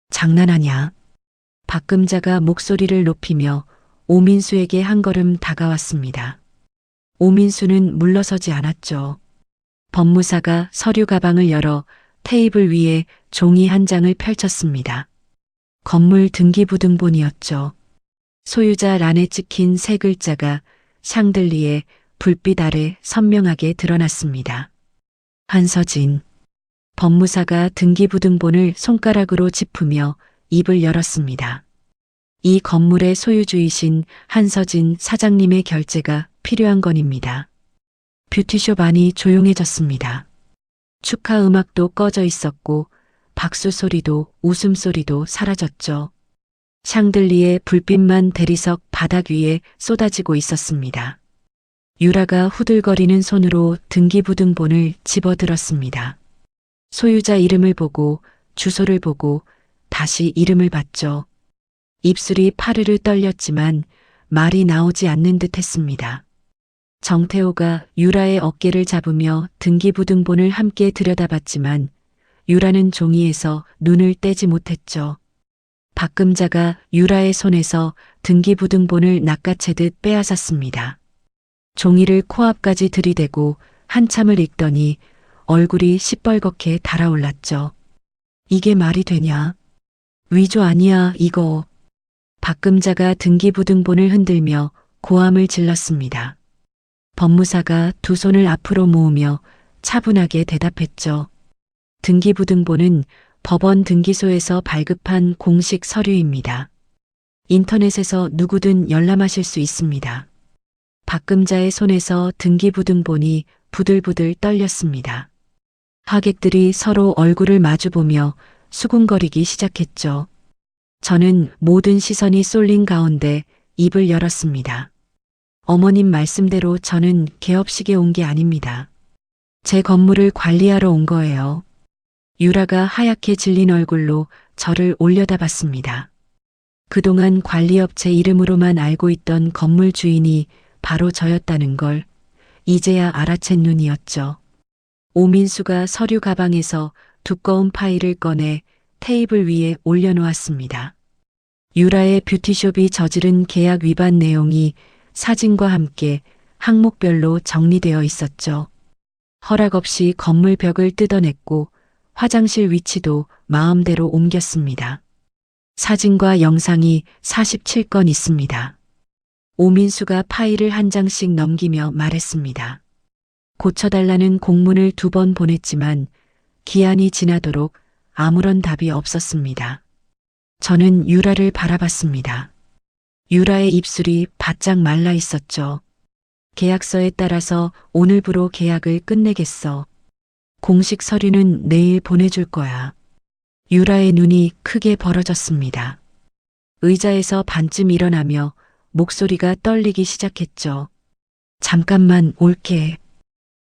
장난하냐? 박금자가 목소리를 높이며 오민수에게 한 걸음 다가왔습니다. 오민수는 물러서지 않았죠. 법무사가 서류 가방을 열어 테이블 위에 종이 한 장을 펼쳤습니다. 건물 등기부등본이었죠. 소유자 란에 찍힌 세 글자가 샹들리에 불빛 아래 선명하게 드러났습니다. 한서진. 법무사가 등기부등본을 손가락으로 짚으며 입을 열었습니다. 이 건물의 소유주이신 한서진 사장님의 결제가 필요한 건입니다. 뷰티숍 안이 조용해졌습니다. 축하 음악도 꺼져 있었고 박수 소리도 웃음소리도 사라졌죠. 샹들리에 불빛만 대리석 바닥 위에 쏟아지고 있었습니다. 유라가 후들거리는 손으로 등기부등본을 집어들었습니다. 소유자 이름을 보고 주소를 보고 다시 이름을 봤죠. 입술이 파르르 떨렸지만 말이 나오지 않는 듯 했습니다. 정태호가 유라의 어깨를 잡으며 등기부등본을 함께 들여다봤지만 유라는 종이에서 눈을 떼지 못했죠. 박금자가 유라의 손에서 등기부등본을 낚아채듯 빼앗았습니다. 종이를 코앞까지 들이대고 한참을 읽더니 얼굴이 시뻘겋게 달아올랐죠. 이게 말이 되냐? 위조 아니야, 이거. 박금자가 등기부등본을 흔들며 고함을 질렀습니다. 법무사가 두 손을 앞으로 모으며 차분하게 대답했죠. 등기부등본은 법원 등기소에서 발급한 공식 서류입니다. 인터넷에서 누구든 열람하실 수 있습니다. 박금자의 손에서 등기부등본이 부들부들 떨렸습니다. 하객들이 서로 얼굴을 마주보며 수군거리기 시작했죠. 저는 모든 시선이 쏠린 가운데 입을 열었습니다. 어머님 말씀대로 저는 개업식에 온 게 아닙니다. 제 건물을 관리하러 온 거예요. 유라가 하얗게 질린 얼굴로 저를 올려다봤습니다. 그동안 관리업체 이름으로만 알고 있던 건물 주인이 바로 저였다는 걸 이제야 알아챈 눈이었죠. 오민수가 서류 가방에서 두꺼운 파일을 꺼내 테이블 위에 올려놓았습니다. 유라의 뷰티숍이 저지른 계약 위반 내용이 사진과 함께 항목별로 정리되어 있었죠. 허락 없이 건물 벽을 뜯어냈고 화장실 위치도 마음대로 옮겼습니다. 사진과 영상이 47건 있습니다. 오민수가 파일을 한 장씩 넘기며 말했습니다. 고쳐달라는 공문을 2번 보냈지만 기한이 지나도록 아무런 답이 없었습니다. 저는 유라를 바라봤습니다. 유라의 입술이 바짝 말라 있었죠. 계약서에 따라서 오늘부로 계약을 끝내겠어. 공식 서류는 내일 보내줄 거야. 유라의 눈이 크게 벌어졌습니다. 의자에서 반쯤 일어나며 목소리가 떨리기 시작했죠. 잠깐만 올게.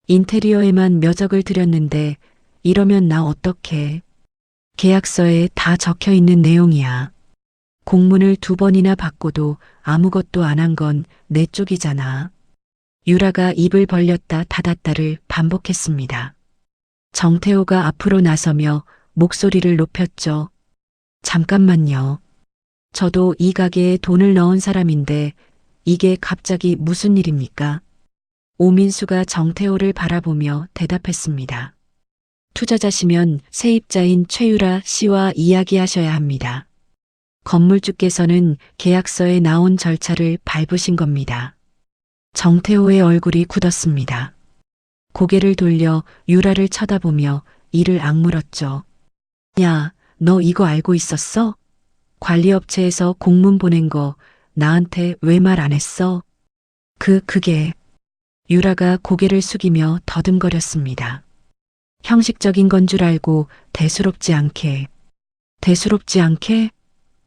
인테리어에만 몇 억을 들였는데 이러면 나 어떡해. 계약서에 다 적혀 있는 내용이야. 공문을 2번이나 받고도 아무것도 안 한 건 내 쪽이잖아. 유라가 입을 벌렸다 닫았다를 반복했습니다. 정태호가 앞으로 나서며 목소리를 높였죠. 잠깐만요. 저도 이 가게에 돈을 넣은 사람인데 이게 갑자기 무슨 일입니까? 오민수가 정태호를 바라보며 대답했습니다. 투자자시면 세입자인 최유라 씨와 이야기하셔야 합니다. 건물주께서는 계약서에 나온 절차를 밟으신 겁니다. 정태호의 얼굴이 굳었습니다. 고개를 돌려 유라를 쳐다보며 이를 악물었죠. 야, 너 이거 알고 있었어? 관리업체에서 공문 보낸 거 나한테 왜 말 안 했어? 그게. 유라가 고개를 숙이며 더듬거렸습니다. 형식적인 건 줄 알고 대수롭지 않게. 대수롭지 않게?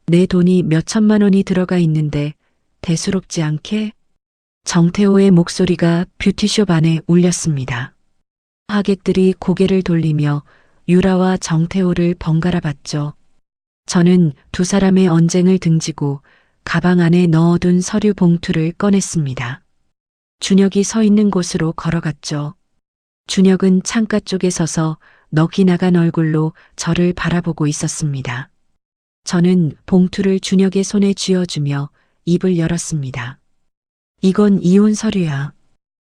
내 돈이 몇 천만 원이 들어가 있는데 대수롭지 않게? 정태호의 목소리가 뷰티숍 안에 울렸습니다. 하객들이 고개를 돌리며 유라와 정태호를 번갈아 봤죠. 저는 2 사람의 언쟁을 등지고 가방 안에 넣어둔 서류 봉투를 꺼냈습니다. 준혁이 서 있는 곳으로 걸어갔죠. 준혁은 창가 쪽에 서서 넋이 나간 얼굴로 저를 바라보고 있었습니다. 저는 봉투를 준혁의 손에 쥐어주며 입을 열었습니다. 이건 이혼 서류야.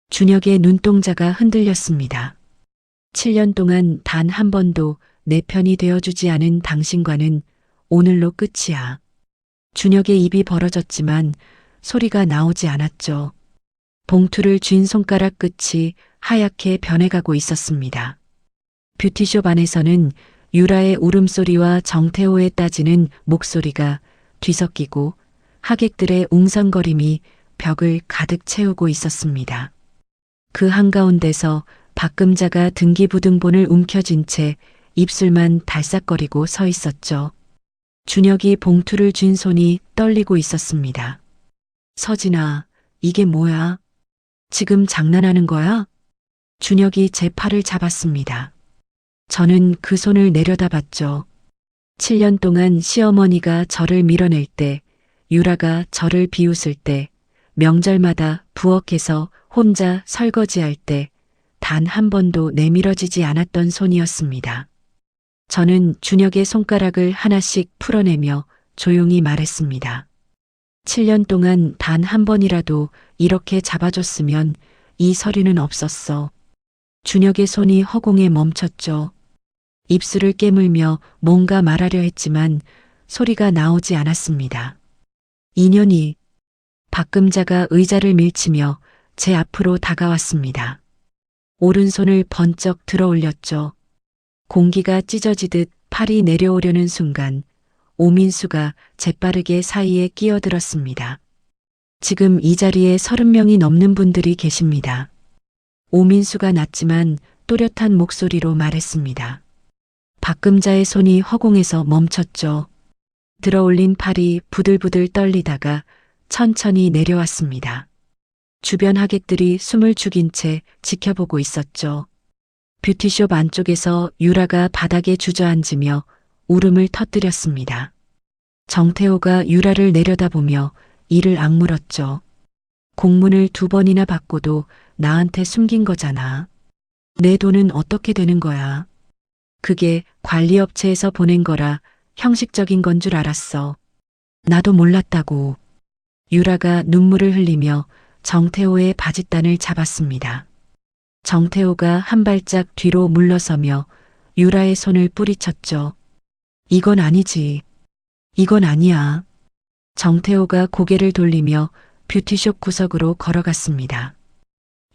준혁의 눈동자가 흔들렸습니다. 7년 동안 단 한 번도 내 편이 되어주지 않은 당신과는 오늘로 끝이야. 준혁의 입이 벌어졌지만 소리가 나오지 않았죠. 봉투를 쥔 손가락 끝이 하얗게 변해가고 있었습니다. 뷰티숍 안에서는 유라의 울음소리와 정태호의 따지는 목소리가 뒤섞이고 하객들의 웅성거림이 벽을 가득 채우고 있었습니다. 그 한가운데서 박금자가 등기부등본을 움켜쥔 채 입술만 달싹거리고 서 있었죠. 준혁이 봉투를 쥔 손이 떨리고 있었습니다. 서진아, 이게 뭐야? 지금 장난하는 거야? 준혁이 제 팔을 잡았습니다. 저는 그 손을 내려다봤죠. 7년 동안 시어머니가 저를 밀어낼 때, 유라가 저를 비웃을 때, 명절마다 부엌에서 혼자 설거지할 때 단 한 번도 내밀어지지 않았던 손이었습니다. 저는 준혁의 손가락을 하나씩 풀어내며 조용히 말했습니다. 7년 동안 단 한 번이라도 이렇게 잡아줬으면 이 서류는 없었어. 준혁의 손이 허공에 멈췄죠. 입술을 깨물며 뭔가 말하려 했지만 소리가 나오지 않았습니다. 인연이. 박금자가 의자를 밀치며 제 앞으로 다가왔습니다. 오른손을 번쩍 들어 올렸죠. 공기가 찢어지듯 팔이 내려오려는 순간 오민수가 재빠르게 사이에 끼어들었습니다. 지금 이 자리에 30명이 넘는 분들이 계십니다. 오민수가 낮지만 또렷한 목소리로 말했습니다. 박금자의 손이 허공에서 멈췄죠. 들어올린 팔이 부들부들 떨리다가 천천히 내려왔습니다. 주변 하객들이 숨을 죽인 채 지켜보고 있었죠. 뷰티숍 안쪽에서 유라가 바닥에 주저앉으며 울음을 터뜨렸습니다. 정태호가 유라를 내려다보며 이를 악물었죠. 공문을 2번이나 받고도 나한테 숨긴 거잖아. 내 돈은 어떻게 되는 거야? 그게 관리업체에서 보낸 거라 형식적인 건 줄 알았어. 나도 몰랐다고. 유라가 눈물을 흘리며 정태호의 바짓단을 잡았습니다. 정태호가 한 발짝 뒤로 물러서며 유라의 손을 뿌리쳤죠. 이건 아니지. 이건 아니야. 정태호가 고개를 돌리며 뷰티숍 구석으로 걸어갔습니다.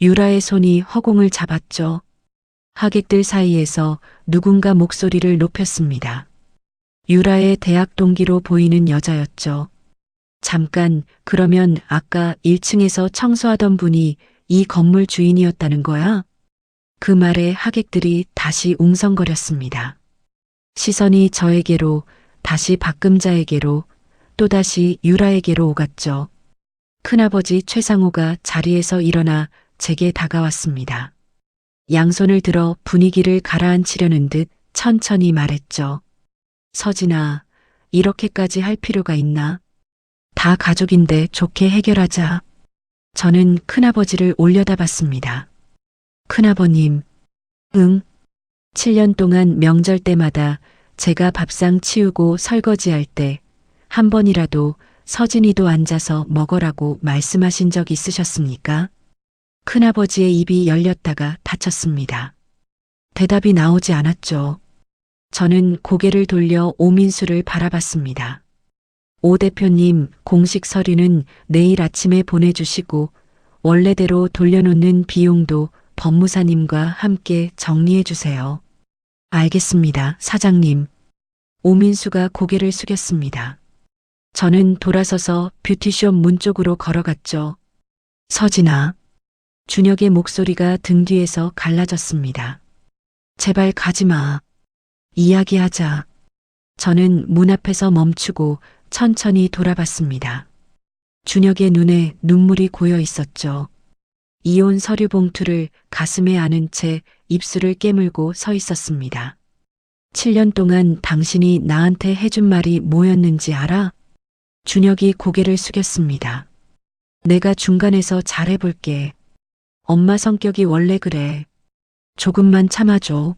유라의 손이 허공을 잡았죠. 하객들 사이에서 누군가 목소리를 높였습니다. 유라의 대학 동기로 보이는 여자였죠. 잠깐, 그러면 아까 1층에서 청소하던 분이 이 건물 주인이었다는 거야? 그 말에 하객들이 다시 웅성거렸습니다. 시선이 저에게로, 다시 박금자에게로, 또다시 유라에게로 오갔죠. 큰아버지 최상호가 자리에서 일어나 제게 다가왔습니다. 양손을 들어 분위기를 가라앉히려는 듯 천천히 말했죠. 서진아, 이렇게까지 할 필요가 있나? 다 가족인데 좋게 해결하자. 저는 큰아버지를 올려다봤습니다. 큰아버님, 응. 7년 동안 명절 때마다 제가 밥상 치우고 설거지할 때 한 번이라도 서진이도 앉아서 먹으라고 말씀하신 적 있으셨습니까? 큰아버지의 입이 열렸다가 닫혔습니다. 대답이 나오지 않았죠. 저는 고개를 돌려 오민수를 바라봤습니다. 오 대표님, 공식 서류는 내일 아침에 보내주시고 원래대로 돌려놓는 비용도 법무사님과 함께 정리해 주세요. 알겠습니다, 사장님. 오민수가 고개를 숙였습니다. 저는 돌아서서 뷰티숍 문 쪽으로 걸어갔죠. 서진아. 준혁의 목소리가 등 뒤에서 갈라졌습니다. 제발 가지 마. 이야기하자. 저는 문 앞에서 멈추고 천천히 돌아봤습니다. 준혁의 눈에 눈물이 고여 있었죠. 이혼 서류 봉투를 가슴에 안은 채 입술을 깨물고 서 있었습니다. 7년 동안 당신이 나한테 해준 말이 뭐였는지 알아? 준혁이 고개를 숙였습니다. 내가 중간에서 잘해볼게. 엄마 성격이 원래 그래. 조금만 참아줘.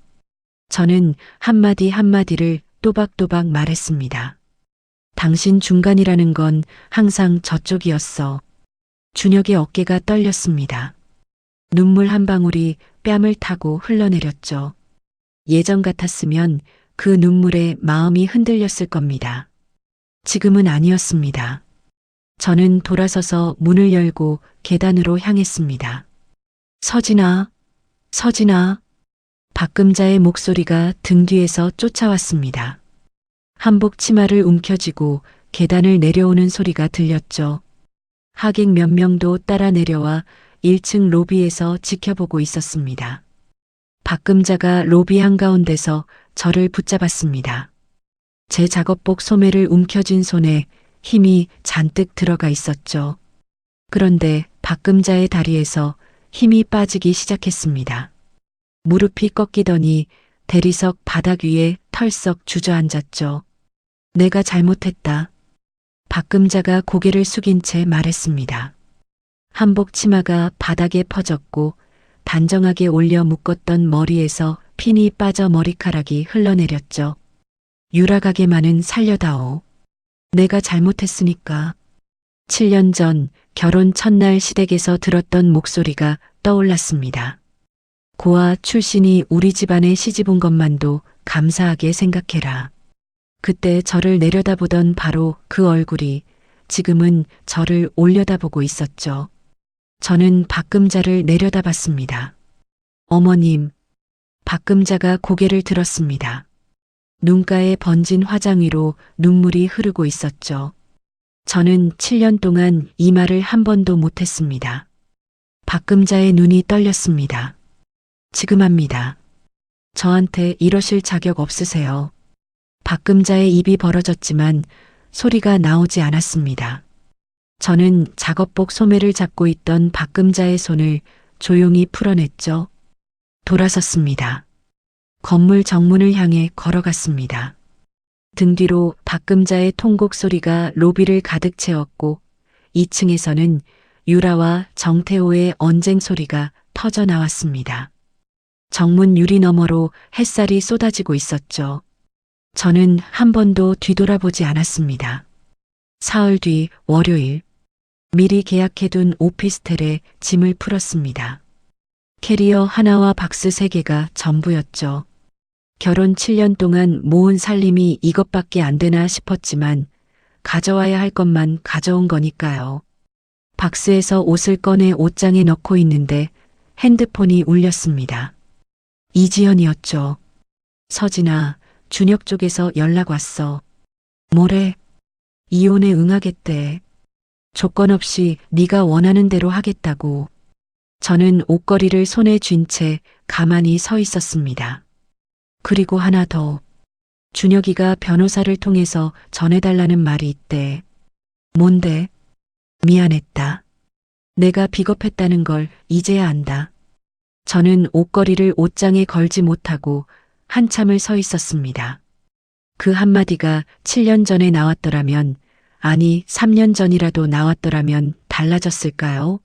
저는 한마디 한마디를 또박또박 말했습니다. 당신 중간이라는 건 항상 저쪽이었어. 준혁의 어깨가 떨렸습니다. 눈물 한 방울이 뺨을 타고 흘러내렸죠. 예전 같았으면 그 눈물에 마음이 흔들렸을 겁니다. 지금은 아니었습니다. 저는 돌아서서 문을 열고 계단으로 향했습니다. 서진아, 서진아. 박금자의 목소리가 등 뒤에서 쫓아왔습니다. 한복 치마를 움켜쥐고 계단을 내려오는 소리가 들렸죠. 하객 몇 명도 따라 내려와 1층 로비에서 지켜보고 있었습니다. 박금자가 로비 한가운데서 저를 붙잡았습니다. 제 작업복 소매를 움켜쥔 손에 힘이 잔뜩 들어가 있었죠. 그런데 박금자의 다리에서 힘이 빠지기 시작했습니다. 무릎이 꺾이더니 대리석 바닥 위에 털썩 주저앉았죠. 내가 잘못했다. 박금자가 고개를 숙인 채 말했습니다. 한복 치마가 바닥에 퍼졌고 단정하게 올려 묶었던 머리에서 핀이 빠져 머리카락이 흘러내렸죠. 유라가게만은 살려다오. 내가 잘못했으니까. 7년 전 결혼 첫날 시댁에서 들었던 목소리가 떠올랐습니다. 고아 출신이 우리 집안에 시집온 것만도 감사하게 생각해라. 그때 저를 내려다보던 바로 그 얼굴이 지금은 저를 올려다보고 있었죠. 저는 박금자를 내려다봤습니다. 어머님. 박금자가 고개를 들었습니다. 눈가에 번진 화장 위로 눈물이 흐르고 있었죠. 저는 7년 동안 이 말을 한 번도 못했습니다. 박금자의 눈이 떨렸습니다. 지금 합니다. 저한테 이러실 자격 없으세요. 박금자의 입이 벌어졌지만 소리가 나오지 않았습니다. 저는 작업복 소매를 잡고 있던 박금자의 손을 조용히 풀어냈죠. 돌아섰습니다. 건물 정문을 향해 걸어갔습니다. 등 뒤로 박금자의 통곡 소리가 로비를 가득 채웠고 2층에서는 유라와 정태호의 언쟁 소리가 터져 나왔습니다. 정문 유리 너머로 햇살이 쏟아지고 있었죠. 저는 한 번도 뒤돌아보지 않았습니다. 사흘 뒤 월요일, 미리 계약해둔 오피스텔에 짐을 풀었습니다. 캐리어 하나와 박스 3개가 전부였죠. 결혼 7년 동안 모은 살림이 이것밖에 안 되나 싶었지만 가져와야 할 것만 가져온 거니까요. 박스에서 옷을 꺼내 옷장에 넣고 있는데 핸드폰이 울렸습니다. 이지연이었죠. 서진아, 준혁 쪽에서 연락 왔어. 뭐래? 이혼에 응하겠대. 조건 없이 네가 원하는 대로 하겠다고. 저는 옷걸이를 손에 쥔 채 가만히 서 있었습니다. 그리고 하나 더. 준혁이가 변호사를 통해서 전해달라는 말이 있대. 뭔데? 미안했다. 내가 비겁했다는 걸 이제야 안다. 저는 옷걸이를 옷장에 걸지 못하고 한참을 서 있었습니다. 그 한마디가 7년 전에 나왔더라면, 아니 3년 전이라도 나왔더라면 달라졌을까요?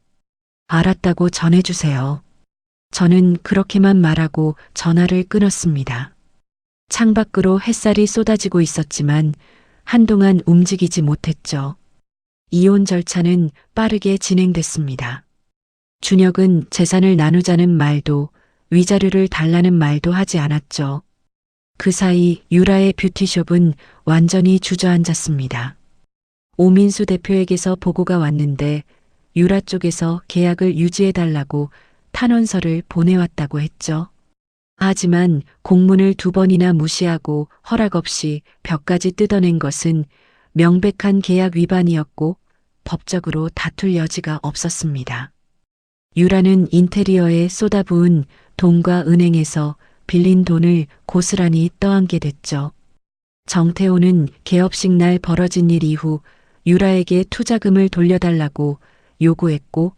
알았다고 전해주세요. 저는 그렇게만 말하고 전화를 끊었습니다. 창밖으로 햇살이 쏟아지고 있었지만 한동안 움직이지 못했죠. 이혼 절차는 빠르게 진행됐습니다. 준혁은 재산을 나누자는 말도 위자료를 달라는 말도 하지 않았죠. 그 사이 유라의 뷰티숍은 완전히 주저앉았습니다. 오민수 대표에게서 보고가 왔는데 유라 쪽에서 계약을 유지해달라고 탄원서를 보내왔다고 했죠. 하지만 공문을 2번이나 무시하고 허락 없이 벽까지 뜯어낸 것은 명백한 계약 위반이었고 법적으로 다툴 여지가 없었습니다. 유라는 인테리어에 쏟아부은 돈과 은행에서 빌린 돈을 고스란히 떠안게 됐죠. 정태호는 개업식 날 벌어진 일 이후 유라에게 투자금을 돌려달라고 요구했고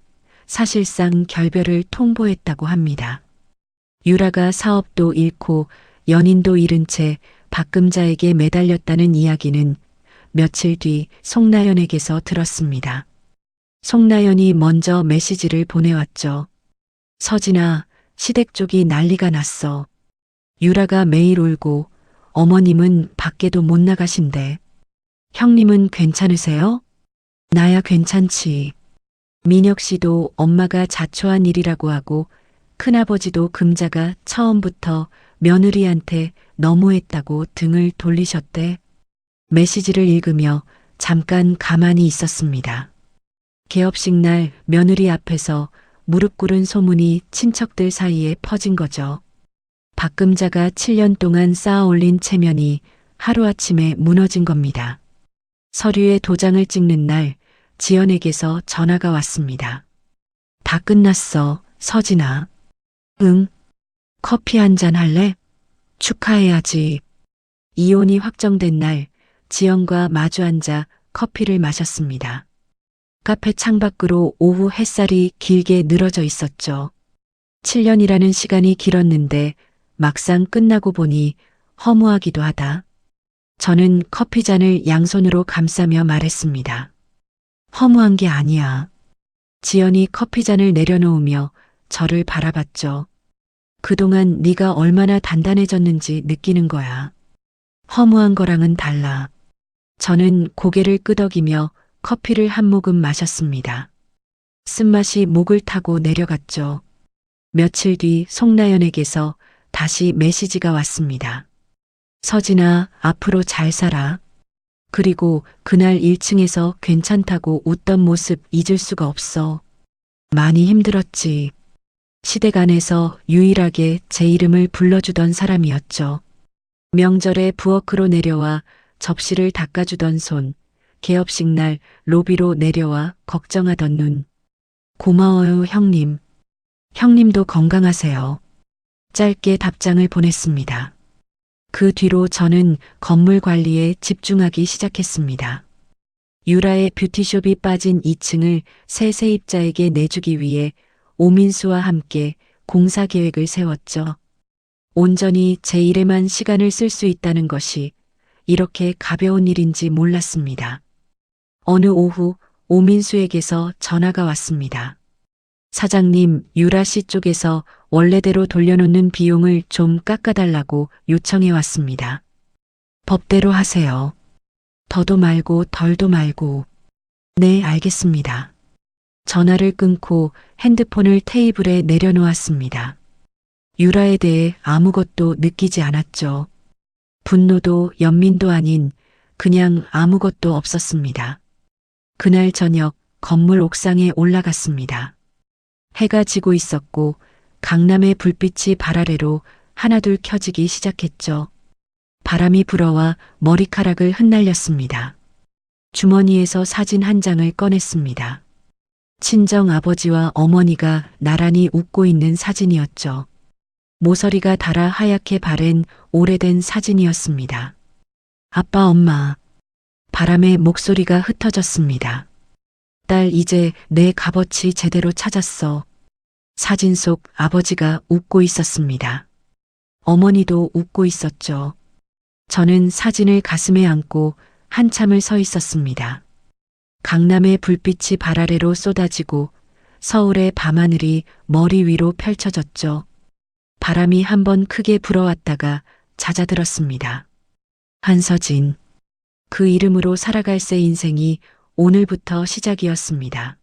사실상 결별을 통보했다고 합니다. 유라가 사업도 잃고 연인도 잃은 채 박금자에게 매달렸다는 이야기는 며칠 뒤 송나연에게서 들었습니다. 송나연이 먼저 메시지를 보내왔죠. 서진아, 시댁 쪽이 난리가 났어. 유라가 매일 울고 어머님은 밖에도 못 나가신대. 형님은 괜찮으세요? 나야 괜찮지. 민혁 씨도 엄마가 자초한 일이라고 하고 큰아버지도 금자가 처음부터 며느리한테 너무했다고 등을 돌리셨대. 메시지를 읽으며 잠깐 가만히 있었습니다. 개업식 날 며느리 앞에서 무릎 꿇은 소문이 친척들 사이에 퍼진 거죠. 박금자가 7년 동안 쌓아 올린 체면이 하루아침에 무너진 겁니다. 서류에 도장을 찍는 날 지연에게서 전화가 왔습니다. 다 끝났어, 서진아. 응. 커피 한 잔 할래? 축하해야지. 이혼이 확정된 날 지연과 마주 앉아 커피를 마셨습니다. 카페 창밖으로 오후 햇살이 길게 늘어져 있었죠. 7년이라는 시간이 길었는데 막상 끝나고 보니 허무하기도 하다. 저는 커피잔을 양손으로 감싸며 말했습니다. 허무한 게 아니야. 지연이 커피잔을 내려놓으며 저를 바라봤죠. 그동안 네가 얼마나 단단해졌는지 느끼는 거야. 허무한 거랑은 달라. 저는 고개를 끄덕이며 커피를 한 모금 마셨습니다. 쓴맛이 목을 타고 내려갔죠. 며칠 뒤 송나연에게서 다시 메시지가 왔습니다. 서진아, 앞으로 잘 살아. 그리고 그날 1층에서 괜찮다고 웃던 모습 잊을 수가 없어. 많이 힘들었지. 시댁 안에서 유일하게 제 이름을 불러주던 사람이었죠. 명절에 부엌으로 내려와 접시를 닦아주던 손, 개업식 날 로비로 내려와 걱정하던 눈. 고마워요, 형님. 형님도 건강하세요. 짧게 답장을 보냈습니다. 그 뒤로 저는 건물 관리에 집중하기 시작했습니다. 유라의 뷰티숍이 빠진 2층을 새 세입자에게 내주기 위해 오민수와 함께 공사 계획을 세웠죠. 온전히 제 일에만 시간을 쓸 수 있다는 것이 이렇게 가벼운 일인지 몰랐습니다. 어느 오후 오민수에게서 전화가 왔습니다. 사장님, 유라 씨 쪽에서 원래대로 돌려놓는 비용을 좀 깎아달라고 요청해 왔습니다. 법대로 하세요. 더도 말고 덜도 말고. 네, 알겠습니다. 전화를 끊고 핸드폰을 테이블에 내려놓았습니다. 유라에 대해 아무것도 느끼지 않았죠. 분노도 연민도 아닌 그냥 아무것도 없었습니다. 그날 저녁 건물 옥상에 올라갔습니다. 해가 지고 있었고 강남의 불빛이 발 아래로 하나둘 켜지기 시작했죠. 바람이 불어와 머리카락을 흩날렸습니다. 주머니에서 사진 한 장을 꺼냈습니다. 친정 아버지와 어머니가 나란히 웃고 있는 사진이었죠. 모서리가 달아 하얗게 바랜 오래된 사진이었습니다. 아빠, 엄마. 바람에 목소리가 흩어졌습니다. 딸, 이제 내 값어치 제대로 찾았어. 사진 속 아버지가 웃고 있었습니다. 어머니도 웃고 있었죠. 저는 사진을 가슴에 안고 한참을 서 있었습니다. 강남의 불빛이 발 아래로 쏟아지고 서울의 밤하늘이 머리 위로 펼쳐졌죠. 바람이 한번 크게 불어왔다가 잦아들었습니다. 한서진. 그 이름으로 살아갈 새 인생이 오늘부터 시작이었습니다.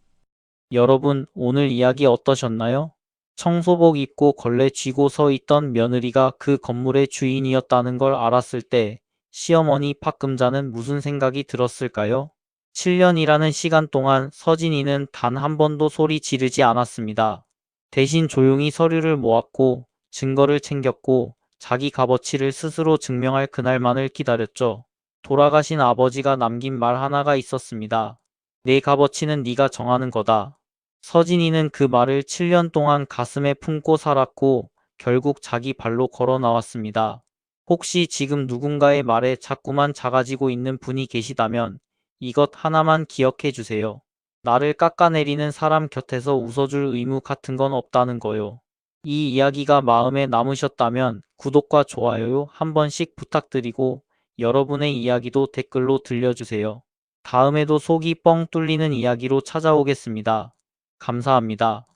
여러분, 오늘 이야기 어떠셨나요? 청소복 입고 걸레 쥐고 서 있던 며느리가 그 건물의 주인이었다는 걸 알았을 때 시어머니 박금자는 무슨 생각이 들었을까요? 7년이라는 시간 동안 서진이는 단 한 번도 소리 지르지 않았습니다. 대신 조용히 서류를 모았고 증거를 챙겼고 자기 값어치를 스스로 증명할 그날만을 기다렸죠. 돌아가신 아버지가 남긴 말 하나가 있었습니다. 내 값어치는 네가 정하는 거다. 서진이는 그 말을 7년 동안 가슴에 품고 살았고 결국 자기 발로 걸어 나왔습니다. 혹시 지금 누군가의 말에 자꾸만 작아지고 있는 분이 계시다면 이것 하나만 기억해 주세요. 나를 깎아내리는 사람 곁에서 웃어줄 의무 같은 건 없다는 거요. 이 이야기가 마음에 남으셨다면 구독과 좋아요 한 번씩 부탁드리고 여러분의 이야기도 댓글로 들려주세요. 다음에도 속이 뻥 뚫리는 이야기로 찾아오겠습니다. 감사합니다.